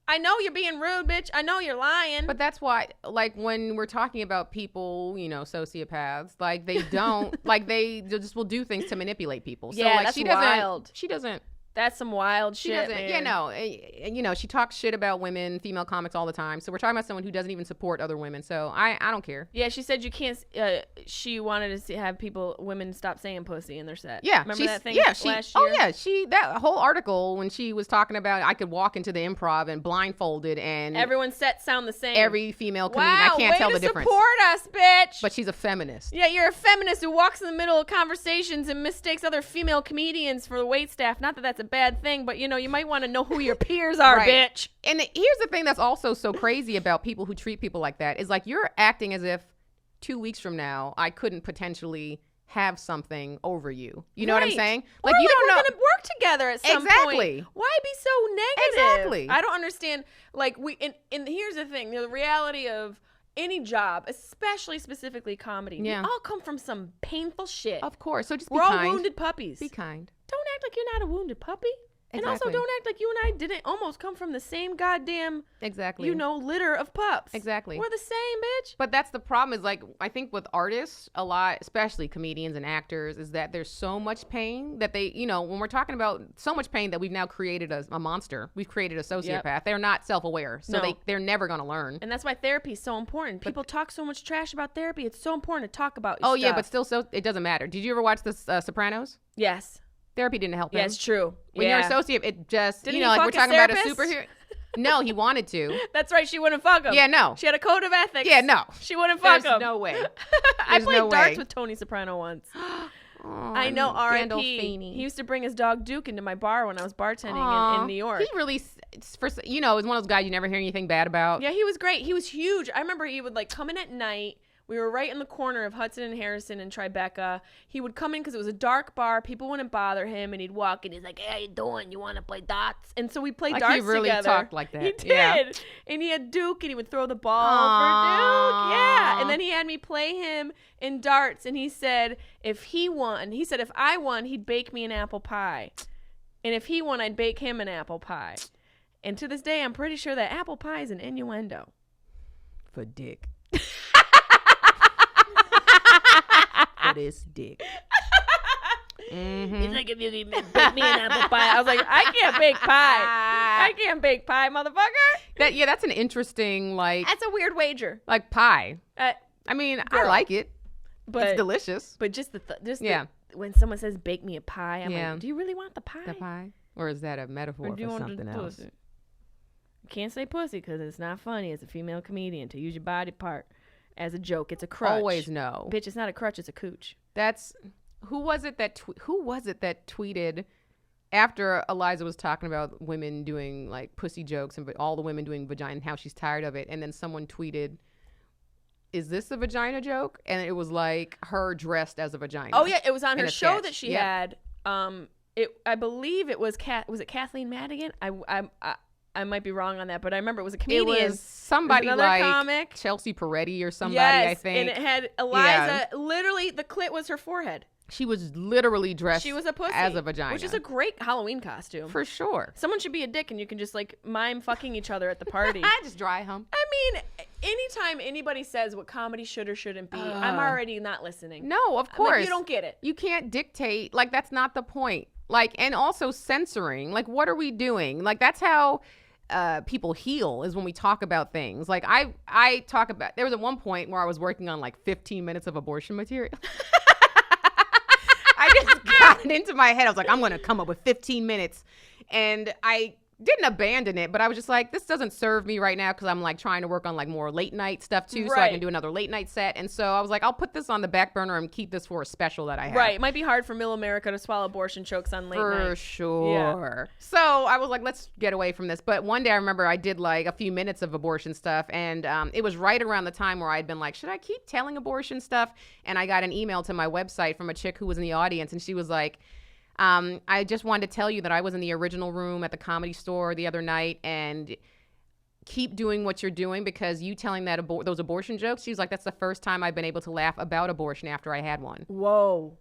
I know you're being rude, bitch. I know you're lying. But that's why, like, when we're talking about people, sociopaths, like, they don't, like, they just will do things to manipulate people. So, yeah, like, that's she doesn't, wild. She doesn't. That's some wild She shit, doesn't, man. she talks shit about women, female comics all the time. So we're talking about someone who doesn't even support other women. So I don't care. Yeah, she said you can't. She wanted to have women stop saying pussy in their set. Yeah, remember that thing last year? Oh yeah, that whole article when she was talking about I could walk into the improv and blindfolded and everyone's sets sound the same. Every female comedian, I can't tell the difference. Support us, bitch. But she's a feminist. Yeah, you're a feminist who walks in the middle of conversations and mistakes other female comedians for the waitstaff. Not that that's a bad thing, but you might want to know who your peers are, right. bitch. And here's the thing that's also so crazy about people who treat people like that is like you're acting as if 2 weeks from now I couldn't potentially have something over you. You know what I'm saying? Like, you don't know. We're going to work together at some point. Why be so negative? Exactly. I don't understand. Like, and here's the thing. The reality of any job, especially specifically comedy, we all come from some painful shit. Of course. So just be kind. We're all kind. wounded puppies. Be kind. Don't act like you're not a wounded puppy. Exactly. And also don't act like you and I didn't almost come from the same goddamn, litter of pups. Exactly. We're the same, bitch. But that's the problem is like, I think with artists a lot, especially comedians and actors, is that there's so much pain that they, when we're talking about so much pain that we've now created a monster. We've created a sociopath. Yep. They're not self-aware. So they're never going to learn. And that's why therapy is so important. People talk so much trash about therapy. It's so important to talk about your stuff. Yeah, but still, it doesn't matter. Did you ever watch The Sopranos? Yes. Therapy didn't help him. Yeah, it's true. When you're a sociopath, it just, Didn't like we're talking about a superhero. No, he wanted to. That's right. She wouldn't fuck him. Yeah, no. She had a code of ethics. Yeah, no. She wouldn't fuck him. There's no way. I played darts with Tony Soprano once. I know, R.I.P. He used to bring his dog Duke into my bar when I was bartending in New York. He really, is one of those guys you never hear anything bad about. Yeah, he was great. He was huge. I remember he would come in at night. We were right in the corner of Hudson and Harrison and Tribeca. He would come in because it was a dark bar. People wouldn't bother him, and he'd walk and he's like, "Hey, how you doing? You want to play darts?" And so we played darts together. He really talked like that. He did. Yeah. And he had Duke, and he would throw the ball for Duke. Yeah. And then he had me play him in darts, and he said if I won, he'd bake me an apple pie. And if he won, I'd bake him an apple pie. And to this day, I'm pretty sure that apple pie is an innuendo. For dick. For this dick. He's like, if you can bake me an apple pie. I was like, I can't bake pie. I can't bake pie, motherfucker. That's an interesting, like. That's a weird wager. Like pie. I mean, girl. I like it. But it's delicious. But just when someone says bake me a pie, I'm like, do you really want the pie? The pie? Or is that a metaphor for something else? Pussy? You can't say pussy because it's not funny as a female comedian to use your body part as a joke. It's a crutch. Always no. Bitch, it's not a crutch, it's a cooch. Who was it that tweeted after Eliza was talking about women doing like pussy jokes and all the women doing vagina and how she's tired of it, and then someone tweeted, is this a vagina joke? And it was like her dressed as a vagina. Oh yeah, it was on her show sketch. that she had. I believe it was was it Kathleen Madigan? I might be wrong on that, but I remember it was a comedian. It was somebody like comic. Chelsea Peretti or somebody, yes, I think. And it had Eliza, literally, the clit was her forehead. She was literally dressed She was a pussy, as a vagina. Which is a great Halloween costume. For sure. Someone should be a dick and you can just like mime fucking each other at the party. Just dry hump. I mean, anytime anybody says what comedy should or shouldn't be, I'm already not listening. No, of course. Like, you don't get it. You can't dictate. Like, that's not the point. Like, and also censoring. Like, what are we doing? Like, that's how people heal, is when we talk about things. Like, I talk about, there was at one point where I was working on like 15 minutes of abortion material. I just got it into my head. I was like, I'm going to come up with 15 minutes. And I didn't abandon it, but I was just like, this doesn't serve me right now because I'm like trying to work on like more late night stuff too, so I can do another late night set. And so I was like, I'll put this on the back burner and keep this for a special that I have. Right. It might be hard for Middle America to swallow abortion jokes on late night. For sure. Yeah. So I was like, let's get away from this. But one day I remember I did like a few minutes of abortion stuff, and it was right around the time where I'd been like, should I keep telling abortion stuff? And I got an email to my website from a chick who was in the audience, and she was like, I just wanted to tell you that I was in the original room at the Comedy Store the other night, and keep doing what you're doing, because you telling that those abortion jokes, she was like, that's the first time I've been able to laugh about abortion after I had one. Whoa.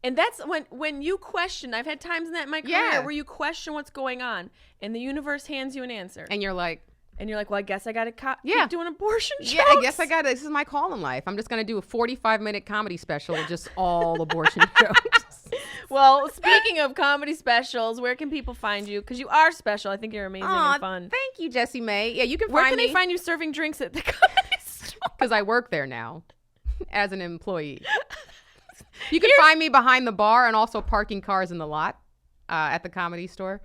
And that's when you question, I've had times in that in my career where you question what's going on and the universe hands you an answer. And you're like, well, I guess I got to keep doing abortion jokes. Yeah, I guess I got to. This is my call in life. I'm just going to do a 45-minute comedy special of just all abortion jokes. Well, speaking of comedy specials, where can people find you? Because you are special. I think you're amazing and fun. Thank you, Jessimae. Yeah, you can Where find me. Where can they find you serving drinks at the Comedy Store? Because I work there now as an employee. You can find me behind the bar and also parking cars in the lot at the Comedy Store.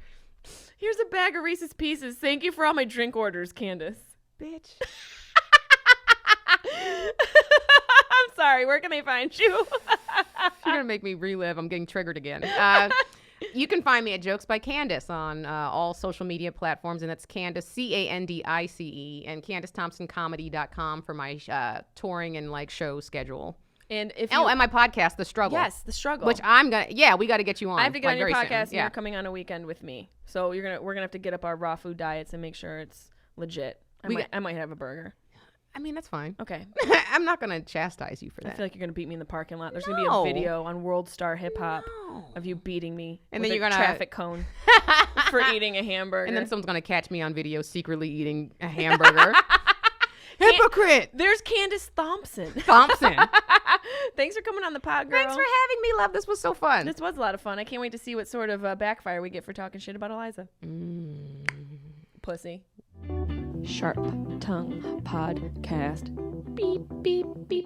Here's a bag of Reese's Pieces. Thank you for all my drink orders, Candice. Bitch. I'm sorry. Where can they find you? You're going to make me relive. I'm getting triggered again. You can find me at Jokes by Candice on all social media platforms, and that's Candice, Candice, and CandiceThompsonComedy.com for my touring and like show schedule. And if and my podcast, The Struggle. Yes, The Struggle. Which we got to get you on. I have to get on your podcast, and you're coming on a weekend with me. So we're gonna have to get up our raw food diets and make sure it's legit. I might have a burger. I mean, that's fine. Okay. I'm not gonna chastise you for that. I feel like you're gonna beat me in the parking lot. There's gonna be a video on World Star Hip Hop of you beating me, and with then you're gonna traffic cone for eating a hamburger. And then someone's gonna catch me on video secretly eating a hamburger. Hypocrite. There's Candice Thompson. Thanks for coming on the pod, girl. Thanks for having me, love. This was so fun. This was a lot of fun. I can't wait to see what sort of backfire we get for talking shit about Eliza. Pussy. Sharp Tongue Podcast. Beep, beep, beep.